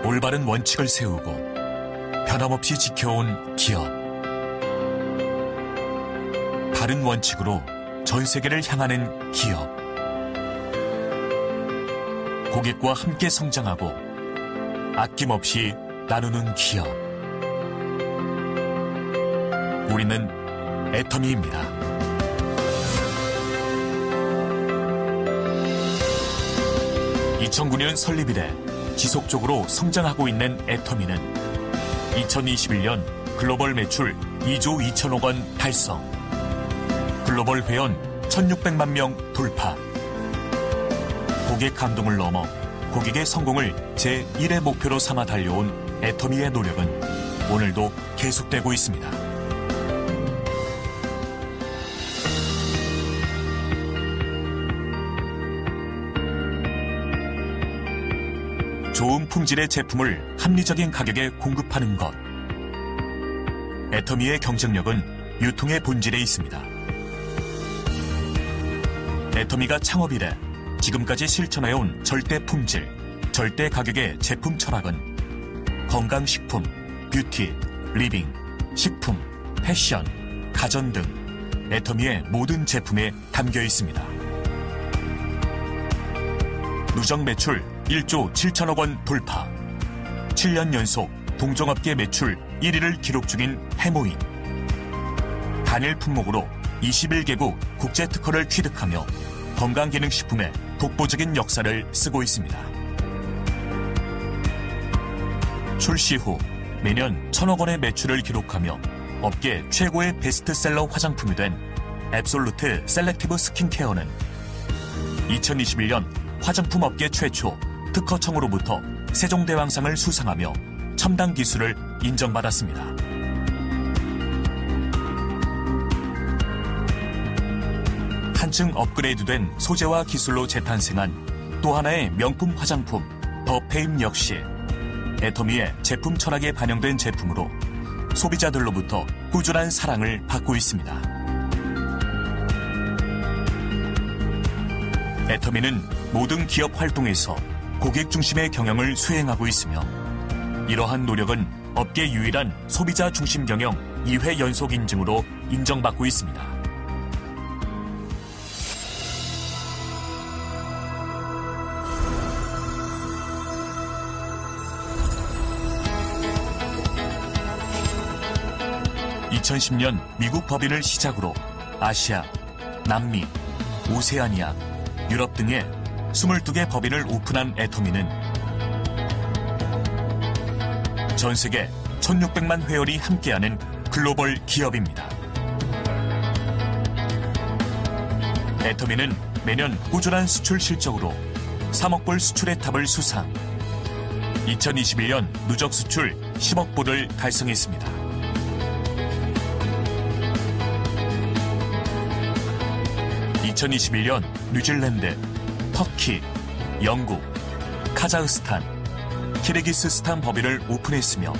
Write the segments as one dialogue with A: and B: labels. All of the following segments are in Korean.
A: 올바른 원칙을 세우고 변함없이 지켜온 기업. 다른 원칙으로 전 세계를 향하는 기업. 고객과 함께 성장하고 아낌없이 나누는 기업. 우리는 애터미입니다. 2009년 설립 이래 지속적으로 성장하고 있는 애터미는 2021년 글로벌 매출 2조 2천억 원 달성, 글로벌 회원 1,600만 명 돌파. 고객 감동을 넘어 고객의 성공을 제1의 목표로 삼아 달려온 애터미의 노력은 오늘도 계속되고 있습니다. 좋은 품질의 제품을 합리적인 가격에 공급하는 것. 애터미의 경쟁력은 유통의 본질에 있습니다. 애터미가 창업 이래 지금까지 실천해온 절대 품질, 절대 가격의 제품 철학은 건강식품, 뷰티, 리빙, 식품, 패션, 가전 등 애터미의 모든 제품에 담겨 있습니다. 누적 매출 1조 7천억 원 돌파, 7년 연속 동종업계 매출 1위를 기록 중인 해모인, 단일 품목으로 21개국 국제특허를 취득하며 건강기능식품의 독보적인 역사를 쓰고 있습니다. 출시 후 매년 1,000억 원의 매출을 기록하며 업계 최고의 베스트셀러 화장품이 된 앱솔루트 셀렉티브 스킨케어는 2021년 화장품 업계 최초 특허청으로부터 세종대왕상을 수상하며 첨단 기술을 인정받았습니다. 한층 업그레이드된 소재와 기술로 재탄생한 또 하나의 명품 화장품 더 페임 역시 애터미의 제품 철학에 반영된 제품으로 소비자들로부터 꾸준한 사랑을 받고 있습니다. 애터미는 모든 기업 활동에서 고객 중심의 경영을 수행하고 있으며 이러한 노력은 업계 유일한 소비자 중심 경영 2회 연속 인증으로 인정받고 있습니다. (2010년) 미국 법인을 시작으로 아시아, 남미, 오세아니아, 유럽 등의 22개 법인을 오픈한 애터미는 전 세계 1,600만 회원이 함께하는 글로벌 기업입니다. 애터미는 매년 꾸준한 수출 실적으로 3억 불 수출의 탑을 수상, 2021년 누적 수출 10억 불을 달성했습니다. (2021년) 뉴질랜드, 터키, 영국, 카자흐스탄, 키르기스스탄 법인을 오픈했으며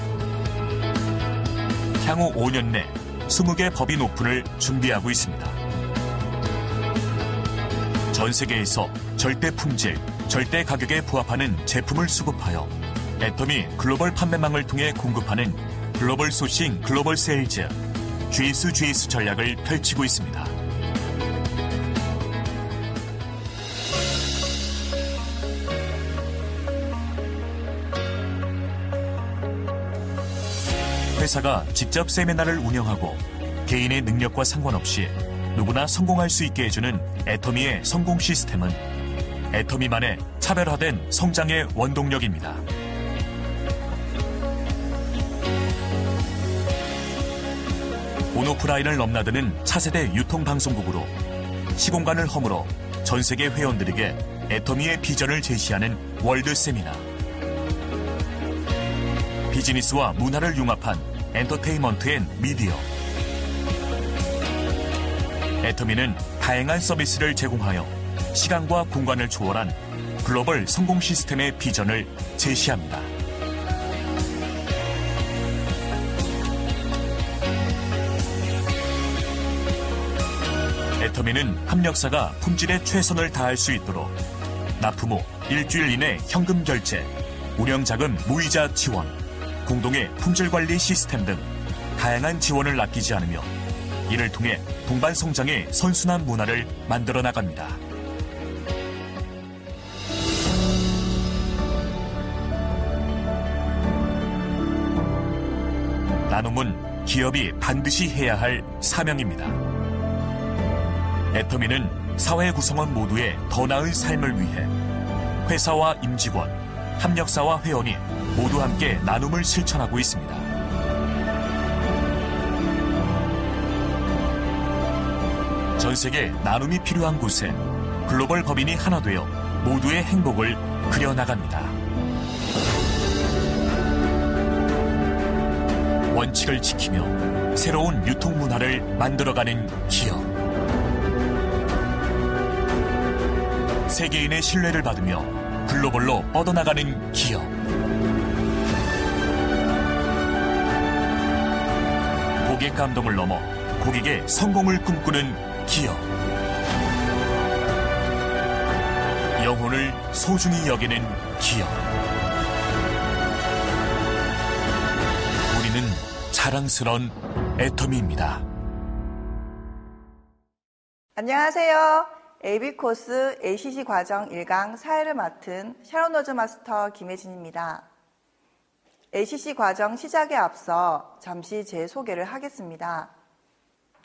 A: 향후 5년 내 20개 법인 오픈을 준비하고 있습니다. 전 세계에서 절대 품질, 절대 가격에 부합하는 제품을 수급하여 애터미 글로벌 판매망을 통해 공급하는 글로벌 소싱 글로벌 세일즈 GS 전략을 펼치고 있습니다. 회사가 직접 세미나를 운영하고 개인의 능력과 상관없이 누구나 성공할 수 있게 해주는 애터미의 성공 시스템은 애터미만의 차별화된 성장의 원동력입니다. 온오프라인을 넘나드는 차세대 유통방송국으로 시공간을 허물어 전 세계 회원들에게 애터미의 비전을 제시하는 월드 세미나. 비즈니스와 문화를 융합한 엔터테인먼트 앤 미디어. 애터미는 다양한 서비스를 제공하여 시간과 공간을 초월한 글로벌 성공 시스템의 비전을 제시합니다. 애터미는 협력사가 품질에 최선을 다할 수 있도록 납품 후 일주일 이내 현금 결제, 운영자금 무이자 지원, 공동의 품질관리 시스템 등 다양한 지원을 아끼지 않으며 이를 통해 동반 성장의 선순환 문화를 만들어 나갑니다. 나눔은 기업이 반드시 해야 할 사명입니다. 애터미는 사회 구성원 모두의 더 나은 삶을 위해 회사와 임직원, 협력사와 회원이 모두 함께 나눔을 실천하고 있습니다. 전 세계 나눔이 필요한 곳에 글로벌 법인이 하나 되어 모두의 행복을 그려나갑니다. 원칙을 지키며 새로운 유통 문화를 만들어가는 기업. 세계인의 신뢰를 받으며 글로벌로 뻗어나가는 기업. 고객 감동을 넘어 고객의 성공을 꿈꾸는 기업. 영혼을 소중히 여기는 기업. 우리는 자랑스러운 애터미입니다.
B: 안녕하세요. AB코스 ACC 과정 1강 사회를 맡은 샤론 로즈 마스터 김혜진입니다. ACC 과정 시작에 앞서 잠시 제 소개를 하겠습니다.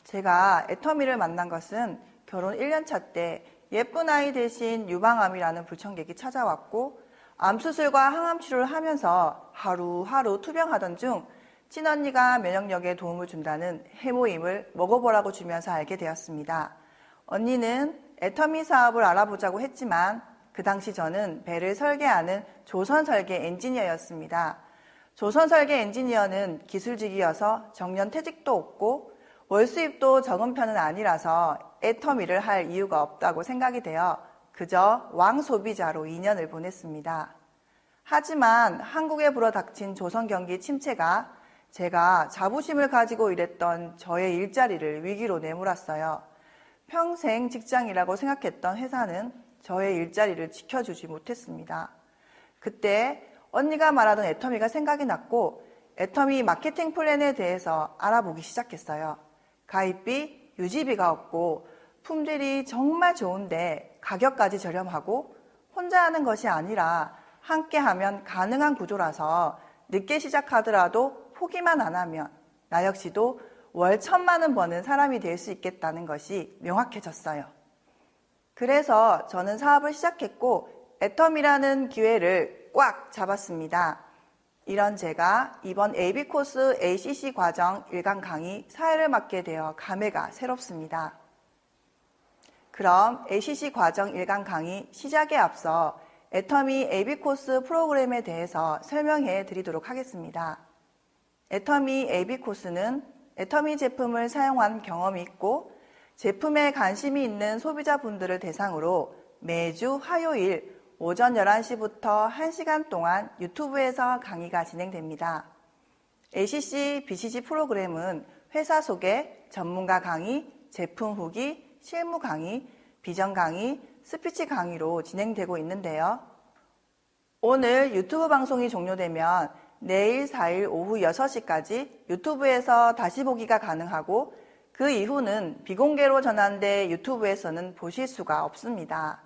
B: 제가 애터미를 만난 것은 결혼 1년차 때 예쁜 아이 대신 유방암이라는 불청객이 찾아왔고 암수술과 항암치료를 하면서 하루하루 투병하던 중 친언니가 면역력에 도움을 준다는 해모임을 먹어보라고 주면서 알게 되었습니다. 언니는 애터미 사업을 알아보자고 했지만 그 당시 저는 배를 설계하는 조선설계 엔지니어였습니다. 조선설계 엔지니어는 기술직이어서 정년 퇴직도 없고 월 수입도 적은 편은 아니라서 애터미를 할 이유가 없다고 생각이 되어 그저 왕소비자로 2년을 보냈습니다. 하지만 한국에 불어닥친 조선 경기 침체가 제가 자부심을 가지고 일했던 저의 일자리를 위기로 내몰았어요. 평생 직장이라고 생각했던 회사는 저의 일자리를 지켜주지 못했습니다. 그때 언니가 말하던 애터미가 생각이 났고 애터미 마케팅 플랜에 대해서 알아보기 시작했어요. 가입비, 유지비가 없고 품질이 정말 좋은데 가격까지 저렴하고 혼자 하는 것이 아니라 함께 하면 가능한 구조라서 늦게 시작하더라도 포기만 안 하면 나 역시도 월 1,000만 원 버는 사람이 될 수 있겠다는 것이 명확해졌어요. 그래서 저는 사업을 시작했고 애터미라는 기회를 꽉 잡았습니다. 이런 제가 이번 AB코스 ACC 과정 1강 강의 사회를 맡게 되어 감회가 새롭습니다. 그럼 ACC 과정 1강 강의 시작에 앞서 애터미 AB코스 프로그램에 대해서 설명해 드리도록 하겠습니다. 애터미 AB코스는 애터미 제품을 사용한 경험이 있고 제품에 관심이 있는 소비자분들을 대상으로 매주 화요일 오전 11시부터 1시간 동안 유튜브에서 강의가 진행됩니다. ACC, BCG 프로그램은 회사 소개, 전문가 강의, 제품 후기, 실무 강의, 비전 강의, 스피치 강의로 진행되고 있는데요. 오늘 유튜브 방송이 종료되면 내일 4일 오후 6시까지 유튜브에서 다시 보기가 가능하고 그 이후는 비공개로 전환돼 유튜브에서는 보실 수가 없습니다.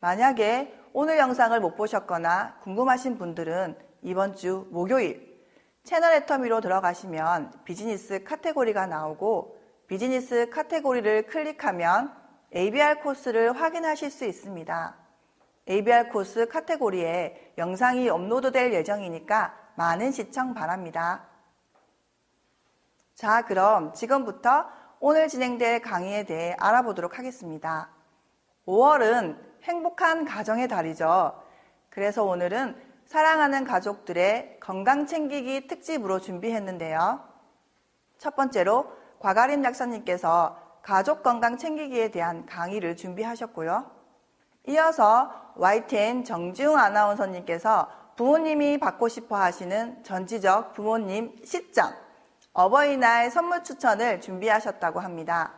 B: 만약에 오늘 영상을 못 보셨거나 궁금하신 분들은 이번 주 목요일 채널 애터미로 들어가시면 비즈니스 카테고리가 나오고 비즈니스 카테고리를 클릭하면 ABR 코스를 확인하실 수 있습니다. ABR 코스 카테고리에 영상이 업로드될 예정이니까 많은 시청 바랍니다. 자, 그럼 지금부터 오늘 진행될 강의에 대해 알아보도록 하겠습니다. 5월은 행복한 가정의 달이죠. 그래서 오늘은 사랑하는 가족들의 건강 챙기기 특집으로 준비했는데요. 첫 번째로 곽아림 약사님께서 가족 건강 챙기기에 대한 강의를 준비하셨고요. 이어서 YTN 정지웅 아나운서님께서 부모님이 받고 싶어 하시는 전지적 부모님 시점, 어버이날 선물 추천을 준비하셨다고 합니다.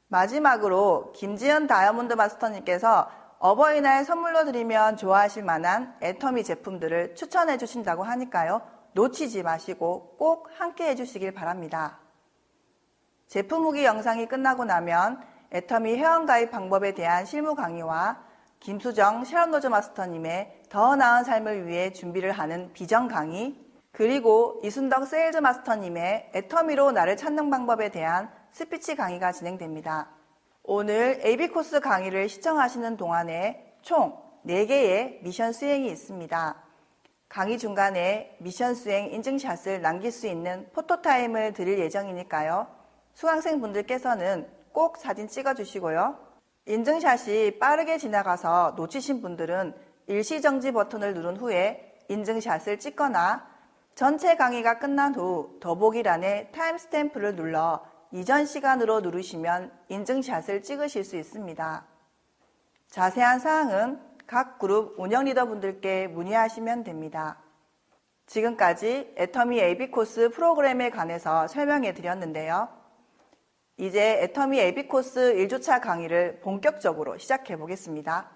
B: 마지막으로 김지연 다이아몬드 마스터님께서 어버이날 선물로 드리면 좋아하실 만한 애터미 제품들을 추천해 주신다고 하니까요. 놓치지 마시고 꼭 함께 해주시길 바랍니다. 제품 후기 영상이 끝나고 나면 애터미 회원가입 방법에 대한 실무 강의와 김수정 샤론노즈 마스터님의 더 나은 삶을 위해 준비를 하는 비전 강의, 그리고 이순덕 세일즈 마스터님의 애터미로 나를 찾는 방법에 대한 스피치 강의가 진행됩니다. 오늘 AB코스 강의를 시청하시는 동안에 총 4개의 미션 수행이 있습니다. 강의 중간에 미션 수행 인증샷을 남길 수 있는 포토타임을 드릴 예정이니까요. 수강생분들께서는 꼭 사진 찍어주시고요. 인증샷이 빠르게 지나가서 놓치신 분들은 일시정지 버튼을 누른 후에 인증샷을 찍거나 전체 강의가 끝난 후 더보기란에 타임스탬프를 눌러 이전 시간으로 누르시면 인증샷을 찍으실 수 있습니다. 자세한 사항은 각 그룹 운영 리더분들께 문의하시면 됩니다. 지금까지 애터미 AB코스 프로그램에 관해서 설명해 드렸는데요. 이제 애터미 AB코스 1주차 강의를 본격적으로 시작해 보겠습니다.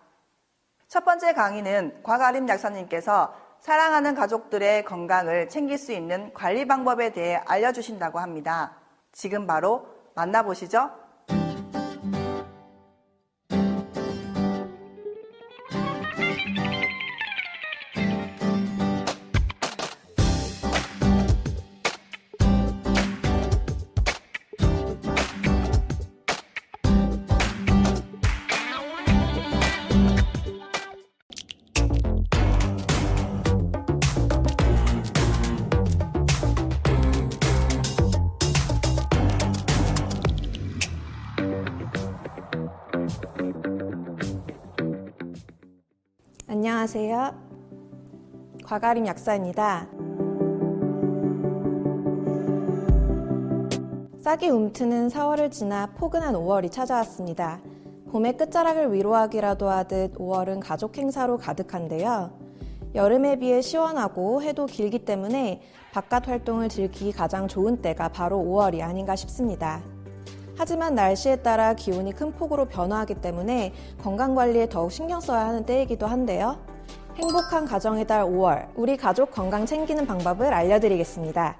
B: 첫 번째 강의는 곽아림 약사님께서 사랑하는 가족들의 건강을 챙길 수 있는 관리 방법에 대해 알려주신다고 합니다. 지금 바로 만나보시죠.
C: 안녕하세요. 곽아림 약사입니다. 싹이 움트는 4월을 지나 포근한 5월이 찾아왔습니다. 봄의 끝자락을 위로하기라도 하듯 5월은 가족 행사로 가득한데요. 여름에 비해 시원하고 해도 길기 때문에 바깥 활동을 즐기기 가장 좋은 때가 바로 5월이 아닌가 싶습니다. 하지만 날씨에 따라 기온이 큰 폭으로 변화하기 때문에 건강관리에 더욱 신경 써야 하는 때이기도 한데요. 행복한 가정의 달 5월, 우리 가족 건강 챙기는 방법을 알려드리겠습니다.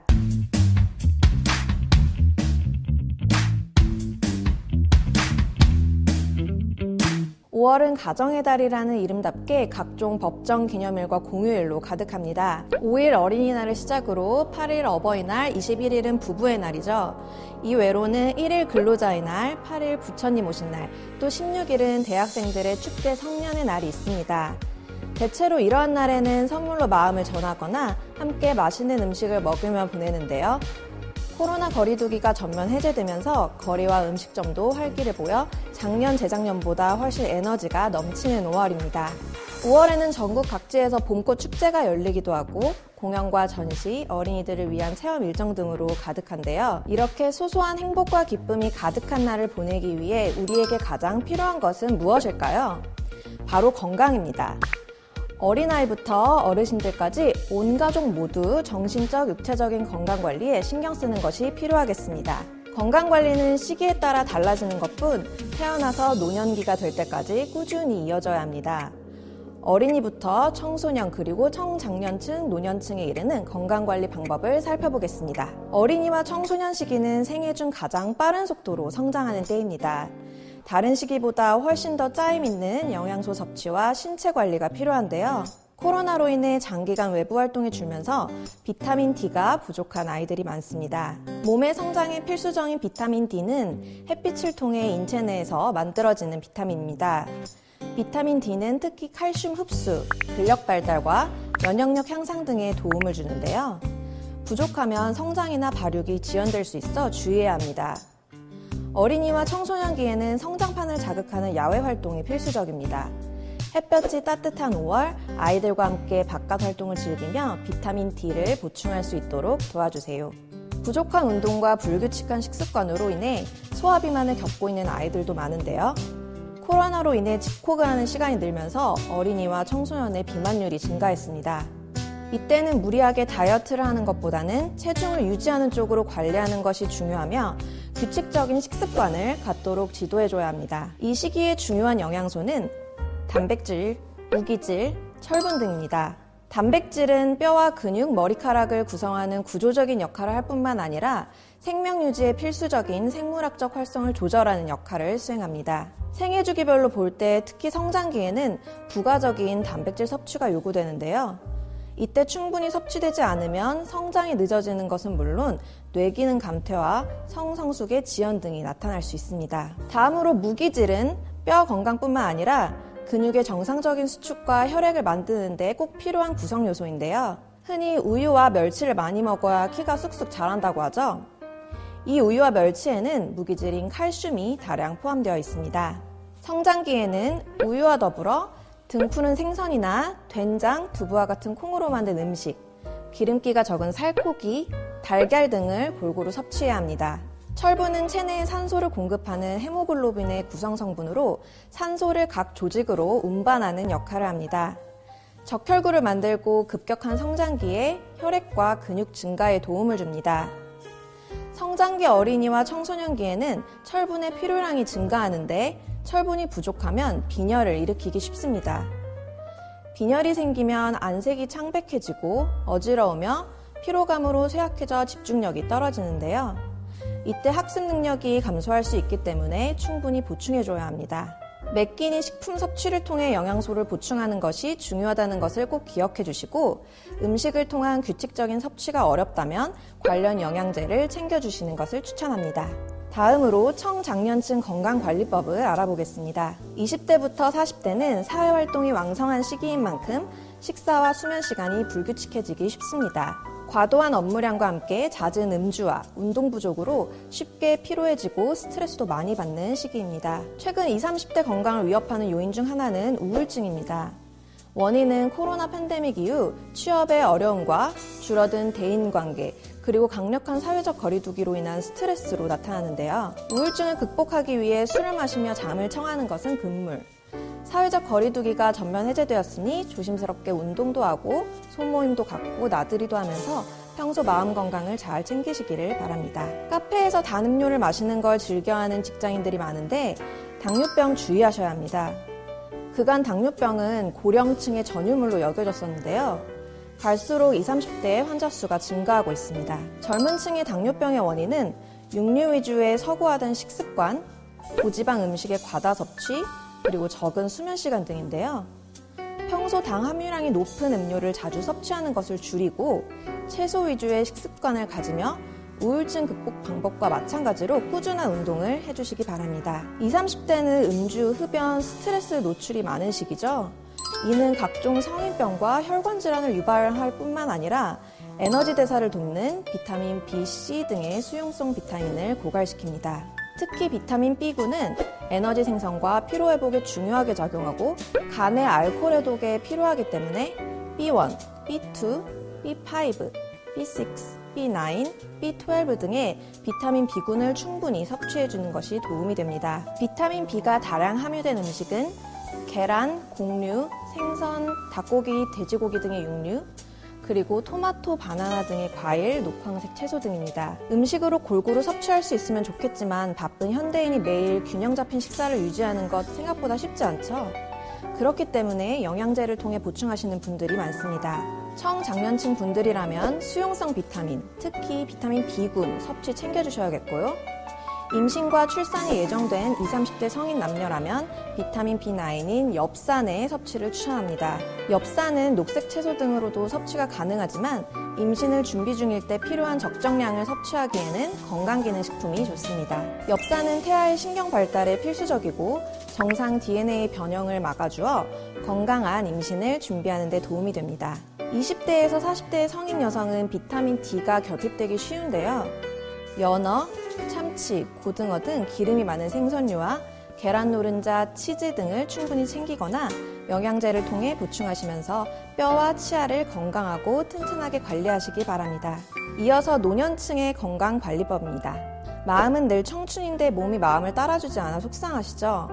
C: 5월은 가정의 달이라는 이름답게 각종 법정 기념일과 공휴일로 가득합니다. 5일 어린이날을 시작으로 8일 어버이날, 21일은 부부의 날이죠. 이 외로는 1일 근로자의 날, 8일 부처님 오신 날, 또 16일은 대학생들의 축제 성년의 날이 있습니다. 대체로 이러한 날에는 선물로 마음을 전하거나 함께 맛있는 음식을 먹으며 보내는데요. 코로나 거리두기가 전면 해제되면서 거리와 음식점도 활기를 보여 작년, 재작년보다 훨씬 에너지가 넘치는 5월입니다. 5월에는 전국 각지에서 봄꽃 축제가 열리기도 하고 공연과 전시, 어린이들을 위한 체험 일정 등으로 가득한데요. 이렇게 소소한 행복과 기쁨이 가득한 날을 보내기 위해 우리에게 가장 필요한 것은 무엇일까요? 바로 건강입니다. 어린아이부터 어르신들까지 온 가족 모두 정신적, 육체적인 건강관리에 신경 쓰는 것이 필요하겠습니다. 건강관리는 시기에 따라 달라지는 것뿐 태어나서 노년기가 될 때까지 꾸준히 이어져야 합니다. 어린이부터 청소년 그리고 청장년층, 노년층에 이르는 건강관리 방법을 살펴보겠습니다. 어린이와 청소년 시기는 생애 중 가장 빠른 속도로 성장하는 때입니다. 다른 시기보다 훨씬 더 짜임 있는 영양소 섭취와 신체 관리가 필요한데요. 코로나로 인해 장기간 외부 활동이 줄면서 비타민 D가 부족한 아이들이 많습니다. 몸의 성장에 필수적인 비타민 D는 햇빛을 통해 인체 내에서 만들어지는 비타민입니다. 비타민 D는 특히 칼슘 흡수, 근력 발달과 면역력 향상 등에 도움을 주는데요. 부족하면 성장이나 발육이 지연될 수 있어 주의해야 합니다. 어린이와 청소년기에는 성장판을 자극하는 야외 활동이 필수적입니다. 햇볕이 따뜻한 5월, 아이들과 함께 바깥 활동을 즐기며 비타민 D를 보충할 수 있도록 도와주세요. 부족한 운동과 불규칙한 식습관으로 인해 소화비만을 겪고 있는 아이들도 많은데요. 코로나로 인해 집콕을 하는 시간이 늘면서 어린이와 청소년의 비만율이 증가했습니다. 이때는 무리하게 다이어트를 하는 것보다는 체중을 유지하는 쪽으로 관리하는 것이 중요하며 규칙적인 식습관을 갖도록 지도해줘야 합니다. 이 시기에 중요한 영양소는 단백질, 무기질, 철분 등입니다. 단백질은 뼈와 근육, 머리카락을 구성하는 구조적인 역할을 할 뿐만 아니라 생명 유지에 필수적인 생물학적 활성을 조절하는 역할을 수행합니다. 생애주기별로 볼 때 특히 성장기에는 부가적인 단백질 섭취가 요구되는데요. 이때 충분히 섭취되지 않으면 성장이 늦어지는 것은 물론 뇌기능 감퇴와 성성숙의 지연 등이 나타날 수 있습니다. 다음으로 무기질은 뼈 건강뿐만 아니라 근육의 정상적인 수축과 혈액을 만드는 데 꼭 필요한 구성 요소인데요. 흔히 우유와 멸치를 많이 먹어야 키가 쑥쑥 자란다고 하죠. 이 우유와 멸치에는 무기질인 칼슘이 다량 포함되어 있습니다. 성장기에는 우유와 더불어 등 푸는 생선이나 된장, 두부와 같은 콩으로 만든 음식, 기름기가 적은 살코기, 달걀 등을 골고루 섭취해야 합니다. 철분은 체내에 산소를 공급하는 헤모글로빈의 구성성분으로 산소를 각 조직으로 운반하는 역할을 합니다. 적혈구를 만들고 급격한 성장기에 혈액과 근육 증가에 도움을 줍니다. 성장기 어린이와 청소년기에는 철분의 필요량이 증가하는데 철분이 부족하면 빈혈을 일으키기 쉽습니다. 빈혈이 생기면 안색이 창백해지고 어지러우며 피로감으로 쇠약해져 집중력이 떨어지는데요. 이때 학습 능력이 감소할 수 있기 때문에 충분히 보충해줘야 합니다. 매 끼니 식품 섭취를 통해 영양소를 보충하는 것이 중요하다는 것을 꼭 기억해 주시고 음식을 통한 규칙적인 섭취가 어렵다면 관련 영양제를 챙겨주시는 것을 추천합니다. 다음으로 청장년층 건강관리법을 알아보겠습니다. 20대부터 40대는 사회활동이 왕성한 시기인 만큼 식사와 수면 시간이 불규칙해지기 쉽습니다. 과도한 업무량과 함께 잦은 음주와 운동 부족으로 쉽게 피로해지고 스트레스도 많이 받는 시기입니다. 최근 20, 30대 건강을 위협하는 요인 중 하나는 우울증입니다. 원인은 코로나 팬데믹 이후 취업의 어려움과 줄어든 대인관계, 그리고 강력한 사회적 거리두기로 인한 스트레스로 나타나는데요. 우울증을 극복하기 위해 술을 마시며 잠을 청하는 것은 금물. 사회적 거리두기가 전면 해제되었으니 조심스럽게 운동도 하고 소모임도 갖고 나들이도 하면서 평소 마음 건강을 잘 챙기시기를 바랍니다. 카페에서 단 음료를 마시는 걸 즐겨하는 직장인들이 많은데 당뇨병 주의하셔야 합니다. 그간 당뇨병은 고령층의 전유물로 여겨졌었는데요. 갈수록 20, 30대의 환자 수가 증가하고 있습니다. 젊은 층의 당뇨병의 원인은 육류 위주의 서구화된 식습관, 고지방 음식의 과다 섭취, 그리고 적은 수면 시간 등인데요. 평소 당 함유량이 높은 음료를 자주 섭취하는 것을 줄이고 채소 위주의 식습관을 가지며 우울증 극복 방법과 마찬가지로 꾸준한 운동을 해주시기 바랍니다. 20, 30대는 음주, 흡연, 스트레스 노출이 많은 시기죠. 이는 각종 성인병과 혈관 질환을 유발할 뿐만 아니라 에너지 대사를 돕는 비타민 B, C 등의 수용성 비타민을 고갈시킵니다. 특히 비타민 B군은 에너지 생성과 피로 회복에 중요하게 작용하고 간의 알코올 해독에 필요하기 때문에 B1, B2, B5, B6, B9, B12 등의 비타민 B군을 충분히 섭취해주는 것이 도움이 됩니다. 비타민 B가 다량 함유된 음식은 계란, 곡류, 생선, 닭고기, 돼지고기 등의 육류, 그리고 토마토, 바나나 등의 과일, 녹황색 채소 등입니다. 음식으로 골고루 섭취할 수 있으면 좋겠지만 바쁜 현대인이 매일 균형 잡힌 식사를 유지하는 것 생각보다 쉽지 않죠? 그렇기 때문에 영양제를 통해 보충하시는 분들이 많습니다. 청장년층 분들이라면 수용성 비타민, 특히 비타민 B군 섭취 챙겨주셔야겠고요. 임신과 출산이 예정된 20, 30대 성인 남녀라면 비타민 B9인 엽산의 섭취를 추천합니다. 엽산은 녹색 채소 등으로도 섭취가 가능하지만 임신을 준비 중일 때 필요한 적정량을 섭취하기에는 건강기능식품이 좋습니다. 엽산은 태아의 신경 발달에 필수적이고 정상 DNA 변형을 막아주어 건강한 임신을 준비하는 데 도움이 됩니다. 20대에서 40대의 성인 여성은 비타민 D가 결핍되기 쉬운데요. 연어, 참치, 고등어 등 기름이 많은 생선류와 계란 노른자, 치즈 등을 충분히 챙기거나 영양제를 통해 보충하시면서 뼈와 치아를 건강하고 튼튼하게 관리하시기 바랍니다. 이어서 노년층의 건강관리법입니다. 마음은 늘 청춘인데 몸이 마음을 따라주지 않아 속상하시죠?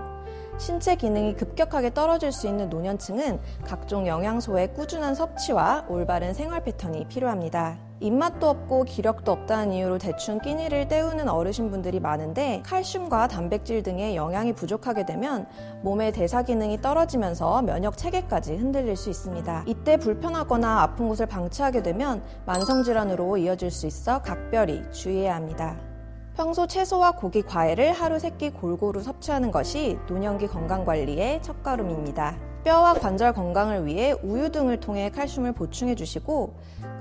C: 신체 기능이 급격하게 떨어질 수 있는 노년층은 각종 영양소의 꾸준한 섭취와 올바른 생활 패턴이 필요합니다. 입맛도 없고 기력도 없다는 이유로 대충 끼니를 때우는 어르신분들이 많은데 칼슘과 단백질 등의 영양이 부족하게 되면 몸의 대사 기능이 떨어지면서 면역 체계까지 흔들릴 수 있습니다. 이때 불편하거나 아픈 곳을 방치하게 되면 만성질환으로 이어질 수 있어 각별히 주의해야 합니다. 평소 채소와 고기, 과일을 하루 3끼 골고루 섭취하는 것이 노년기 건강관리의 첫걸음입니다. 뼈와 관절 건강을 위해 우유 등을 통해 칼슘을 보충해 주시고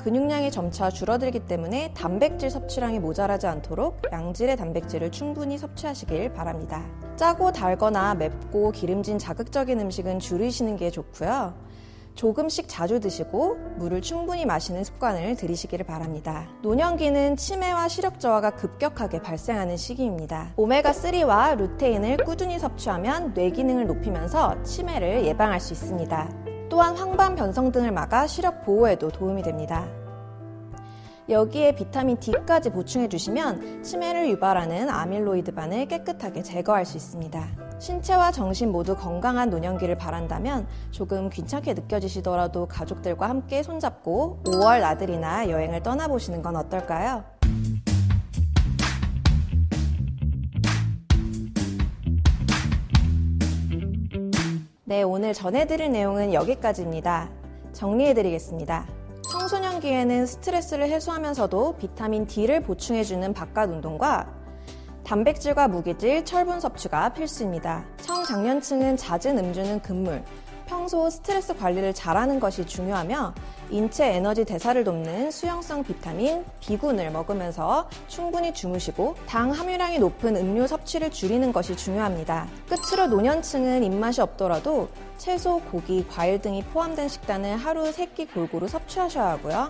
C: 근육량이 점차 줄어들기 때문에 단백질 섭취량이 모자라지 않도록 양질의 단백질을 충분히 섭취하시길 바랍니다. 짜고 달거나 맵고 기름진 자극적인 음식은 줄이시는 게 좋고요. 조금씩 자주 드시고 물을 충분히 마시는 습관을 들이시기를 바랍니다. 노년기는 치매와 시력 저하가 급격하게 발생하는 시기입니다. 오메가3와 루테인을 꾸준히 섭취하면 뇌 기능을 높이면서 치매를 예방할 수 있습니다. 또한 황반 변성 등을 막아 시력 보호에도 도움이 됩니다. 여기에 비타민 D까지 보충해 주시면 치매를 유발하는 아밀로이드반을 깨끗하게 제거할 수 있습니다. 신체와 정신 모두 건강한 노년기를 바란다면 조금 귀찮게 느껴지시더라도 가족들과 함께 손잡고 5월 나들이나 여행을 떠나보시는 건 어떨까요? 네, 오늘 전해드릴 내용은 여기까지입니다. 정리해드리겠습니다. 청소년기에는 스트레스를 해소하면서도 비타민 D를 보충해주는 바깥 운동과 단백질과 무기질, 철분 섭취가 필수입니다. 청장년층은 잦은 음주는 금물, 평소 스트레스 관리를 잘하는 것이 중요하며 인체 에너지 대사를 돕는 수용성 비타민 B군을 먹으면서 충분히 주무시고 당 함유량이 높은 음료 섭취를 줄이는 것이 중요합니다. 끝으로 노년층은 입맛이 없더라도 채소, 고기, 과일 등이 포함된 식단을 하루 3끼 골고루 섭취하셔야 하고요.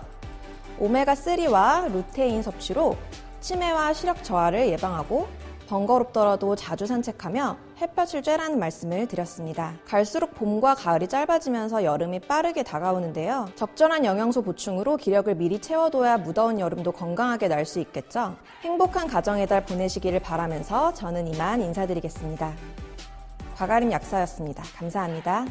C: 오메가3와 루테인 섭취로 치매와 시력 저하를 예방하고 번거롭더라도 자주 산책하며 햇볕을 쬐라는 말씀을 드렸습니다. 갈수록 봄과 가을이 짧아지면서 여름이 빠르게 다가오는데요. 적절한 영양소 보충으로 기력을 미리 채워둬야 무더운 여름도 건강하게 날 수 있겠죠. 행복한 가정의 달 보내시기를 바라면서 저는 이만 인사드리겠습니다. 과가림 약사였습니다. 감사합니다.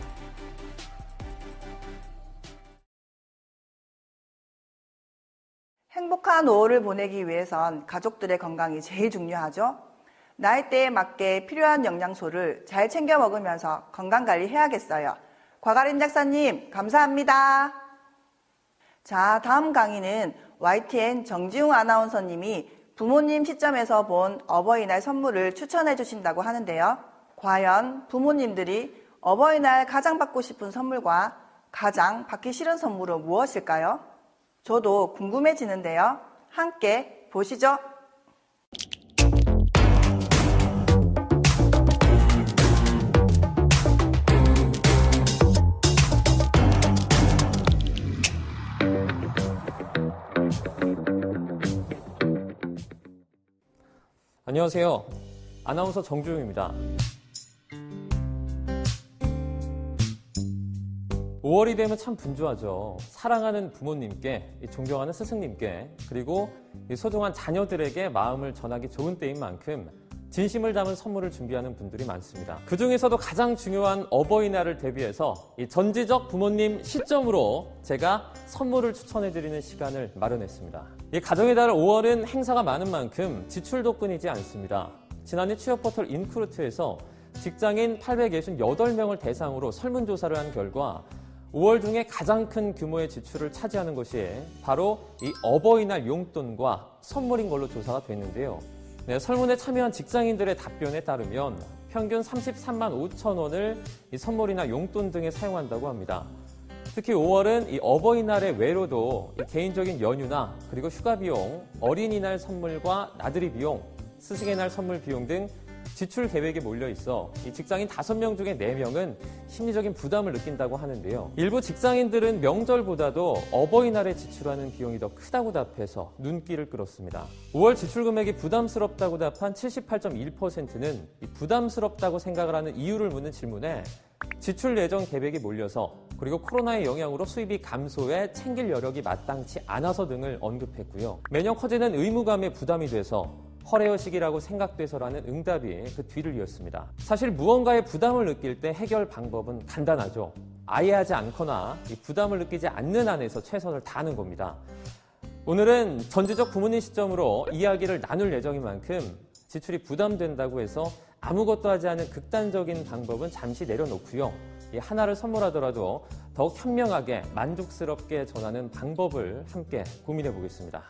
B: 행복한 5월을 보내기 위해선 가족들의 건강이 제일 중요하죠. 나이대에 맞게 필요한 영양소를 잘 챙겨 먹으면서 건강관리 해야겠어요. 과가림 작사님 감사합니다. 자, 다음 강의는 YTN 정지웅 아나운서님이 부모님 시점에서 본 어버이날 선물을 추천해 주신다고 하는데요. 과연 부모님들이 어버이날 가장 받고 싶은 선물과 가장 받기 싫은 선물은 무엇일까요? 저도 궁금해지는데요. 함께 보시죠.
D: 안녕하세요. 아나운서 정주웅입니다. 5월이 되면 참 분주하죠. 사랑하는 부모님께, 존경하는 스승님께, 그리고 소중한 자녀들에게 마음을 전하기 좋은 때인 만큼 진심을 담은 선물을 준비하는 분들이 많습니다. 그 중에서도 가장 중요한 어버이날을 대비해서 이 전지적 부모님 시점으로 제가 선물을 추천해드리는 시간을 마련했습니다. 이 가정의 달 5월은 행사가 많은 만큼 지출도 끊이지 않습니다. 지난해 취업포털 인크루트에서 직장인 868명을 대상으로 설문조사를 한 결과 5월 중에 가장 큰 규모의 지출을 차지하는 것이 바로 이 어버이날 용돈과 선물인 걸로 조사가 됐는데요. 네, 설문에 참여한 직장인들의 답변에 따르면 평균 33만 5천 원을 이 선물이나 용돈 등에 사용한다고 합니다. 특히 5월은 이 어버이날의 외로도 이 개인적인 연휴나 그리고 휴가 비용, 어린이날 선물과 나들이 비용, 스승의 날 선물 비용 등 지출 계획에 몰려 있어 이 직장인 5명 중에 4명은 심리적인 부담을 느낀다고 하는데요. 일부 직장인들은 명절보다도 어버이날에 지출하는 비용이 더 크다고 답해서 눈길을 끌었습니다. 5월 지출 금액이 부담스럽다고 답한 78.1%는 이 부담스럽다고 생각을 하는 이유를 묻는 질문에 지출 예정 계획이 몰려서 그리고 코로나의 영향으로 수입이 감소해 챙길 여력이 마땅치 않아서 등을 언급했고요. 매년 커지는 의무감에 부담이 돼서 허례허식이라고 생각돼서라는 응답이 그 뒤를 이었습니다. 사실 무언가에 부담을 느낄 때 해결 방법은 간단하죠. 아예 하지 않거나 이 부담을 느끼지 않는 안에서 최선을 다하는 겁니다. 오늘은 전지적 부모님 시점으로 이야기를 나눌 예정인 만큼 지출이 부담된다고 해서 아무것도 하지 않은 극단적인 방법은 잠시 내려놓고요. 이 하나를 선물하더라도 더욱 현명하게 만족스럽게 전하는 방법을 함께 고민해 보겠습니다.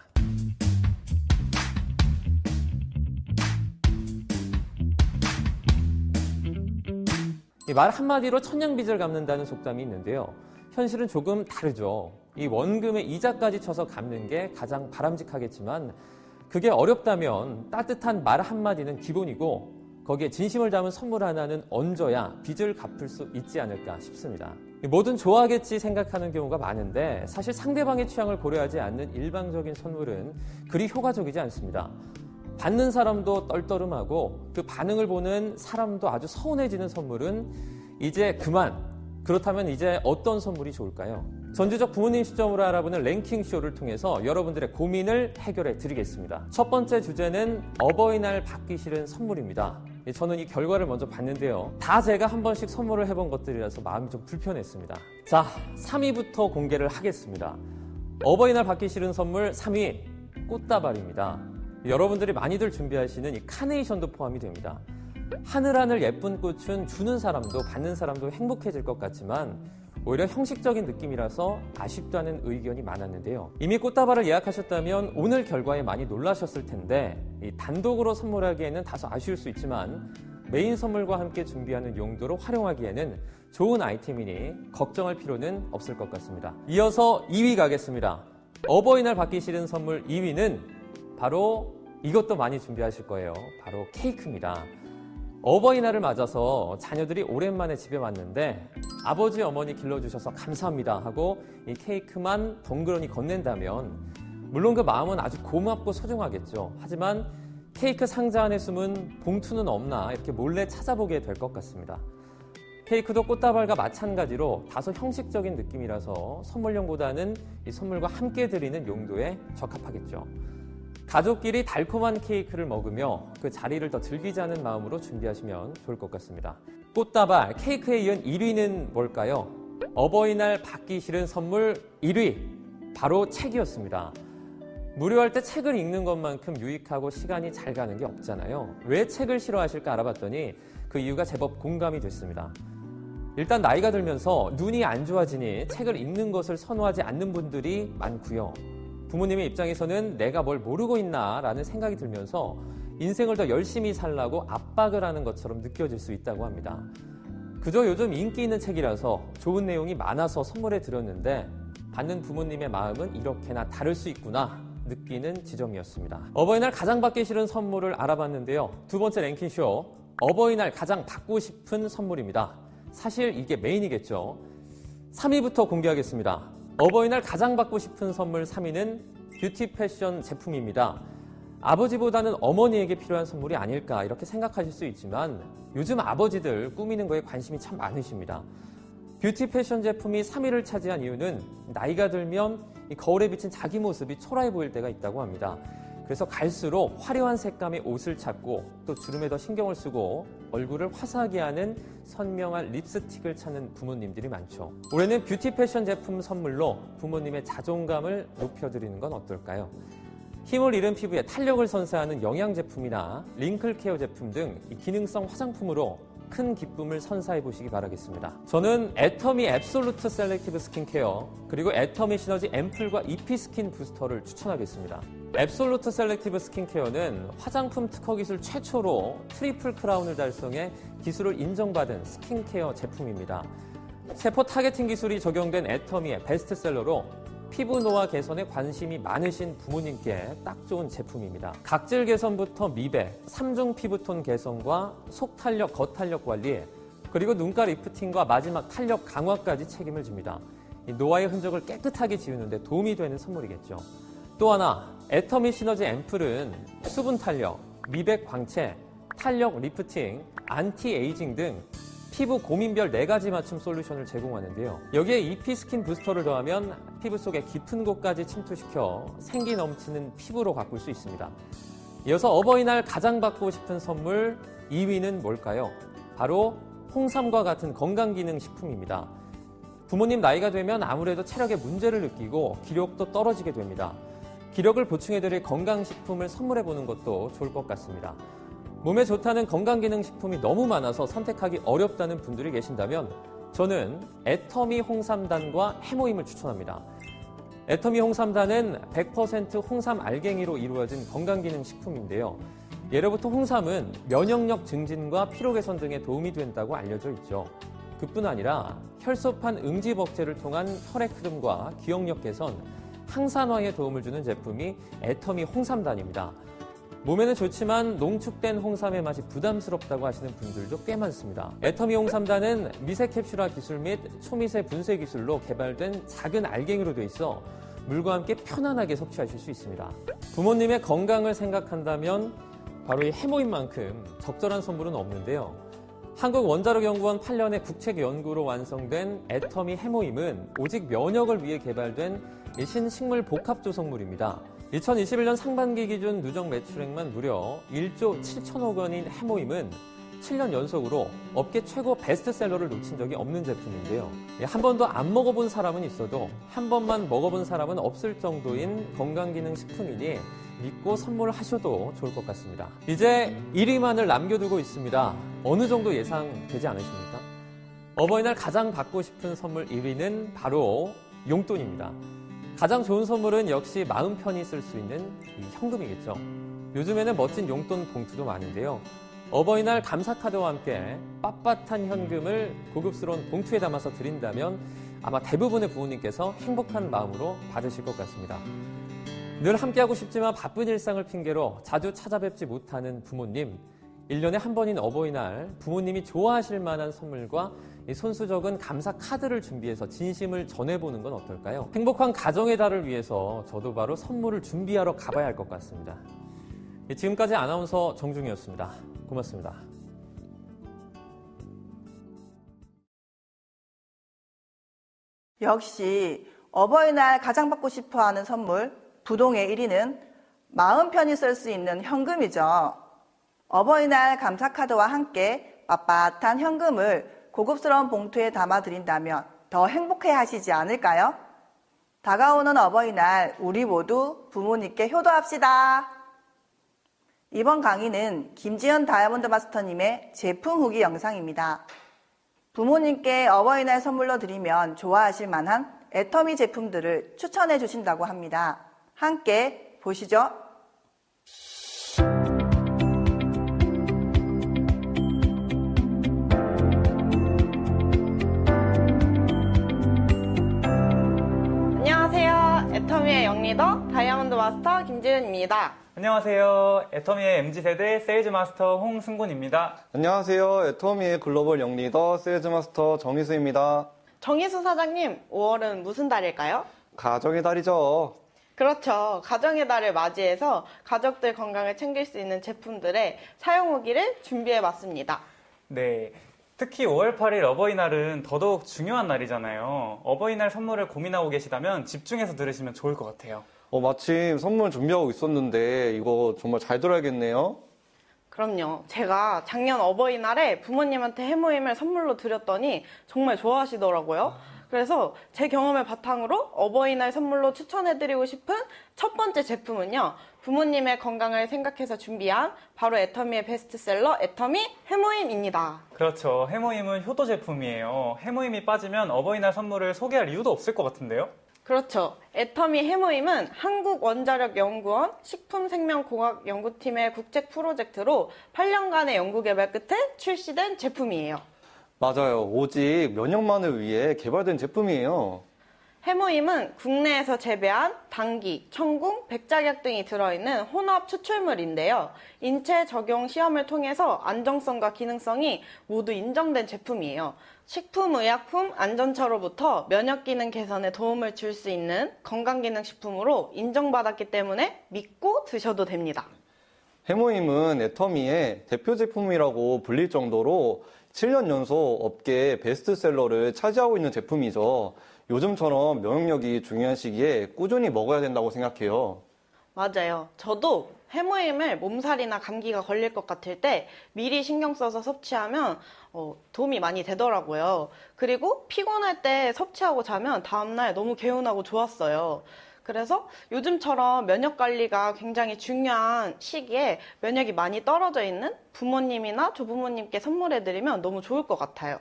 D: 말 한마디로 천냥빚을 갚는다는 속담이 있는데요. 현실은 조금 다르죠. 이 원금의 이자까지 쳐서 갚는 게 가장 바람직하겠지만 그게 어렵다면 따뜻한 말 한마디는 기본이고 거기에 진심을 담은 선물 하나는 얹어야 빚을 갚을 수 있지 않을까 싶습니다. 뭐든 좋아하겠지 생각하는 경우가 많은데 사실 상대방의 취향을 고려하지 않는 일방적인 선물은 그리 효과적이지 않습니다. 받는 사람도 떨떠름하고 그 반응을 보는 사람도 아주 서운해지는 선물은 이제 그만. 그렇다면 이제 어떤 선물이 좋을까요? 전지적 부모님 시점으로 알아보는 랭킹쇼를 통해서 여러분들의 고민을 해결해 드리겠습니다. 첫 번째 주제는 어버이날 받기 싫은 선물입니다. 저는 이 결과를 먼저 봤는데요. 다 제가 한 번씩 선물을 해본 것들이라서 마음이 좀 불편했습니다. 자, 3위부터 공개를 하겠습니다. 어버이날 받기 싫은 선물 3위, 꽃다발입니다. 여러분들이 많이들 준비하시는 이 카네이션도 포함이 됩니다. 하늘하늘 예쁜 꽃은 주는 사람도 받는 사람도 행복해질 것 같지만 오히려 형식적인 느낌이라서 아쉽다는 의견이 많았는데요. 이미 꽃다발을 예약하셨다면 오늘 결과에 많이 놀라셨을 텐데 이 단독으로 선물하기에는 다소 아쉬울 수 있지만 메인 선물과 함께 준비하는 용도로 활용하기에는 좋은 아이템이니 걱정할 필요는 없을 것 같습니다. 이어서 2위 가겠습니다. 어버이날 받기 싫은 선물 2위는 바로 이것도 많이 준비하실 거예요. 바로 케이크입니다. 어버이날을 맞아서 자녀들이 오랜만에 집에 왔는데 아버지 어머니 길러주셔서 감사합니다 하고 이 케이크만 덩그러니 건넨다면 물론 그 마음은 아주 고맙고 소중하겠죠. 하지만 케이크 상자 안에 숨은 봉투는 없나 이렇게 몰래 찾아보게 될 것 같습니다. 케이크도 꽃다발과 마찬가지로 다소 형식적인 느낌이라서 선물용보다는 이 선물과 함께 드리는 용도에 적합하겠죠. 가족끼리 달콤한 케이크를 먹으며 그 자리를 더 즐기자는 마음으로 준비하시면 좋을 것 같습니다. 꽃다발, 케이크에 이은 1위는 뭘까요? 어버이날 받기 싫은 선물 1위, 바로 책이었습니다. 무료할 때 책을 읽는 것만큼 유익하고 시간이 잘 가는 게 없잖아요. 왜 책을 싫어하실까 알아봤더니 그 이유가 제법 공감이 됐습니다. 일단 나이가 들면서 눈이 안 좋아지니 책을 읽는 것을 선호하지 않는 분들이 많고요. 부모님의 입장에서는 내가 뭘 모르고 있나 라는 생각이 들면서 인생을 더 열심히 살라고 압박을 하는 것처럼 느껴질 수 있다고 합니다. 그저 요즘 인기 있는 책이라서 좋은 내용이 많아서 선물해 드렸는데 받는 부모님의 마음은 이렇게나 다를 수 있구나 느끼는 지점이었습니다. 어버이날 가장 받기 싫은 선물을 알아봤는데요. 두 번째 랭킹쇼, 어버이날 가장 받고 싶은 선물입니다. 사실 이게 메인이겠죠. 3위부터 공개하겠습니다. 어버이날 가장 받고 싶은 선물 3위는 뷰티 패션 제품입니다. 아버지보다는 어머니에게 필요한 선물이 아닐까 이렇게 생각하실 수 있지만 요즘 아버지들 꾸미는 거에 관심이 참 많으십니다. 뷰티 패션 제품이 3위를 차지한 이유는 나이가 들면 이 거울에 비친 자기 모습이 초라해 보일 때가 있다고 합니다. 그래서 갈수록 화려한 색감의 옷을 찾고 또 주름에 더 신경을 쓰고 얼굴을 화사하게 하는 선명한 립스틱을 찾는 부모님들이 많죠. 올해는 뷰티 패션 제품 선물로 부모님의 자존감을 높여드리는 건 어떨까요? 힘을 잃은 피부에 탄력을 선사하는 영양 제품이나 링클 케어 제품 등 기능성 화장품으로 큰 기쁨을 선사해 보시기 바라겠습니다. 저는 애터미 앱솔루트 셀렉티브 스킨케어 그리고 애터미 시너지 앰플과 EP 스킨 부스터를 추천하겠습니다. 앱솔루트 셀렉티브 스킨케어는 화장품 특허 기술 최초로 트리플 크라운을 달성해 기술을 인정받은 스킨케어 제품입니다. 세포 타겟팅 기술이 적용된 애터미의 베스트셀러로 피부 노화 개선에 관심이 많으신 부모님께 딱 좋은 제품입니다. 각질 개선부터 미백, 3중 피부톤 개선과 속 탄력, 겉 탄력 관리, 그리고 눈가 리프팅과 마지막 탄력 강화까지 책임을 집니다. 이 노화의 흔적을 깨끗하게 지우는 데 도움이 되는 선물이겠죠. 또 하나, 애터미 시너지 앰플은 수분 탄력, 미백 광채, 탄력 리프팅, 안티에이징 등 피부 고민별 4가지 맞춤 솔루션을 제공하는데요. 여기에 EP 스킨 부스터를 더하면 피부 속의 깊은 곳까지 침투시켜 생기 넘치는 피부로 가꿀 수 있습니다. 이어서 어버이날 가장 받고 싶은 선물 2위는 뭘까요? 바로 홍삼과 같은 건강기능식품입니다. 부모님 나이가 되면 아무래도 체력에 문제를 느끼고 기력도 떨어지게 됩니다. 기력을 보충해드릴 건강식품을 선물해보는 것도 좋을 것 같습니다. 몸에 좋다는 건강기능식품이 너무 많아서 선택하기 어렵다는 분들이 계신다면 저는 애터미 홍삼단과 해모임을 추천합니다. 애터미 홍삼단은 100% 홍삼 알갱이로 이루어진 건강기능식품인데요. 예로부터 홍삼은 면역력 증진과 피로 개선 등에 도움이 된다고 알려져 있죠. 그뿐 아니라 혈소판 응집억제를 통한 혈액 흐름과 기억력 개선, 항산화에 도움을 주는 제품이 애터미 홍삼단입니다. 몸에는 좋지만 농축된 홍삼의 맛이 부담스럽다고 하시는 분들도 꽤 많습니다. 애터미 홍삼단은 미세 캡슐화 기술 및 초미세 분쇄 기술로 개발된 작은 알갱이로 되어 있어 물과 함께 편안하게 섭취하실 수 있습니다. 부모님의 건강을 생각한다면 바로 이 해모임만큼 적절한 선물은 없는데요. 한국원자력연구원 8년의 국책 연구로 완성된 애터미 해모임은 오직 면역을 위해 개발된 신식물 복합 조성물입니다. 2021년 상반기 기준 누적 매출액만 무려 1조 7천억 원인 해모임은 7년 연속으로 업계 최고 베스트셀러를 놓친 적이 없는 제품인데요. 한 번도 안 먹어본 사람은 있어도 한 번만 먹어본 사람은 없을 정도인 건강기능식품이니 믿고 선물하셔도 좋을 것 같습니다. 이제 1위만을 남겨두고 있습니다. 어느 정도 예상되지 않으십니까? 어버이날 가장 받고 싶은 선물 1위는 바로 용돈입니다. 가장 좋은 선물은 역시 마음 편히 쓸 수 있는 이 현금이겠죠. 요즘에는 멋진 용돈 봉투도 많은데요. 어버이날 감사카드와 함께 빳빳한 현금을 고급스러운 봉투에 담아서 드린다면 아마 대부분의 부모님께서 행복한 마음으로 받으실 것 같습니다. 늘 함께하고 싶지만 바쁜 일상을 핑계로 자주 찾아뵙지 못하는 부모님, 1년에 한 번인 어버이날 부모님이 좋아하실 만한 선물과 손수 적은 감사 카드를 준비해서 진심을 전해보는 건 어떨까요? 행복한 가정의 달을 위해서 저도 바로 선물을 준비하러 가봐야 할 것 같습니다. 지금까지 아나운서 정중이었습니다. 고맙습니다.
B: 역시 어버이날 가장 받고 싶어하는 선물 부동의 1위는 마음 편히 쓸 수 있는 현금이죠. 어버이날 감사카드와 함께 빳빳한 현금을 고급스러운 봉투에 담아드린다면 더 행복해 하시지 않을까요? 다가오는 어버이날 우리 모두 부모님께 효도합시다. 이번 강의는 김지연 다이아몬드 마스터님의 제품 후기 영상입니다. 부모님께 어버이날 선물로 드리면 좋아하실 만한 애터미 제품들을 추천해 주신다고 합니다. 함께 보시죠.
E: 안녕하세요. 애터미의 영리더 다이아몬드 마스터 김지은입니다.
F: 안녕하세요. 애터미의 MZ세대 세일즈 마스터 홍승곤입니다.
G: 안녕하세요. 애터미의 글로벌 영리더 세일즈 마스터 정희수입니다.
E: 정희수 사장님, 5월은 무슨 달일까요?
G: 가정의 달이죠.
E: 그렇죠. 가정의 달을 맞이해서 가족들 건강을 챙길 수 있는 제품들의 사용 후기를 준비해봤습니다.
F: 네. 특히 5월 8일 어버이날은 더더욱 중요한 날이잖아요. 어버이날 선물을 고민하고 계시다면 집중해서 들으시면 좋을 것 같아요.
G: 마침 선물 준비하고 있었는데 이거 정말 잘 들어야겠네요.
E: 그럼요. 제가 작년 어버이날에 부모님한테 해모임을 선물로 드렸더니 정말 좋아하시더라고요. 그래서 제 경험을 바탕으로 어버이날 선물로 추천해드리고 싶은 첫 번째 제품은요. 부모님의 건강을 생각해서 준비한 바로 애터미의 베스트셀러 애터미 해모임입니다.
F: 그렇죠. 해모임은 효도 제품이에요. 해모임이 빠지면 어버이날 선물을 소개할 이유도 없을 것 같은데요?
E: 그렇죠. 애터미 해모임은 한국원자력연구원 식품생명공학연구팀의 국책 프로젝트로 8년간의 연구개발 끝에 출시된 제품이에요.
G: 맞아요. 오직 면역만을 위해 개발된 제품이에요.
E: 해모임은 국내에서 재배한 당귀, 청궁, 백작약 등이 들어있는 혼합 추출물인데요. 인체 적용 시험을 통해서 안정성과 기능성이 모두 인정된 제품이에요. 식품의약품 안전처로부터 면역기능 개선에 도움을 줄 수 있는 건강기능식품으로 인정받았기 때문에 믿고 드셔도 됩니다.
G: 해모임은 애터미의 대표 제품이라고 불릴 정도로 7년 연속 업계 베스트셀러를 차지하고 있는 제품이죠. 요즘처럼 면역력이 중요한 시기에 꾸준히 먹어야 된다고 생각해요.
E: 맞아요. 저도 해모임을 몸살이나 감기가 걸릴 것 같을 때 미리 신경 써서 섭취하면 도움이 많이 되더라고요. 그리고 피곤할 때 섭취하고 자면 다음날 너무 개운하고 좋았어요. 그래서 요즘처럼 면역 관리가 굉장히 중요한 시기에 면역이 많이 떨어져 있는 부모님이나 조부모님께 선물해드리면 너무 좋을 것 같아요.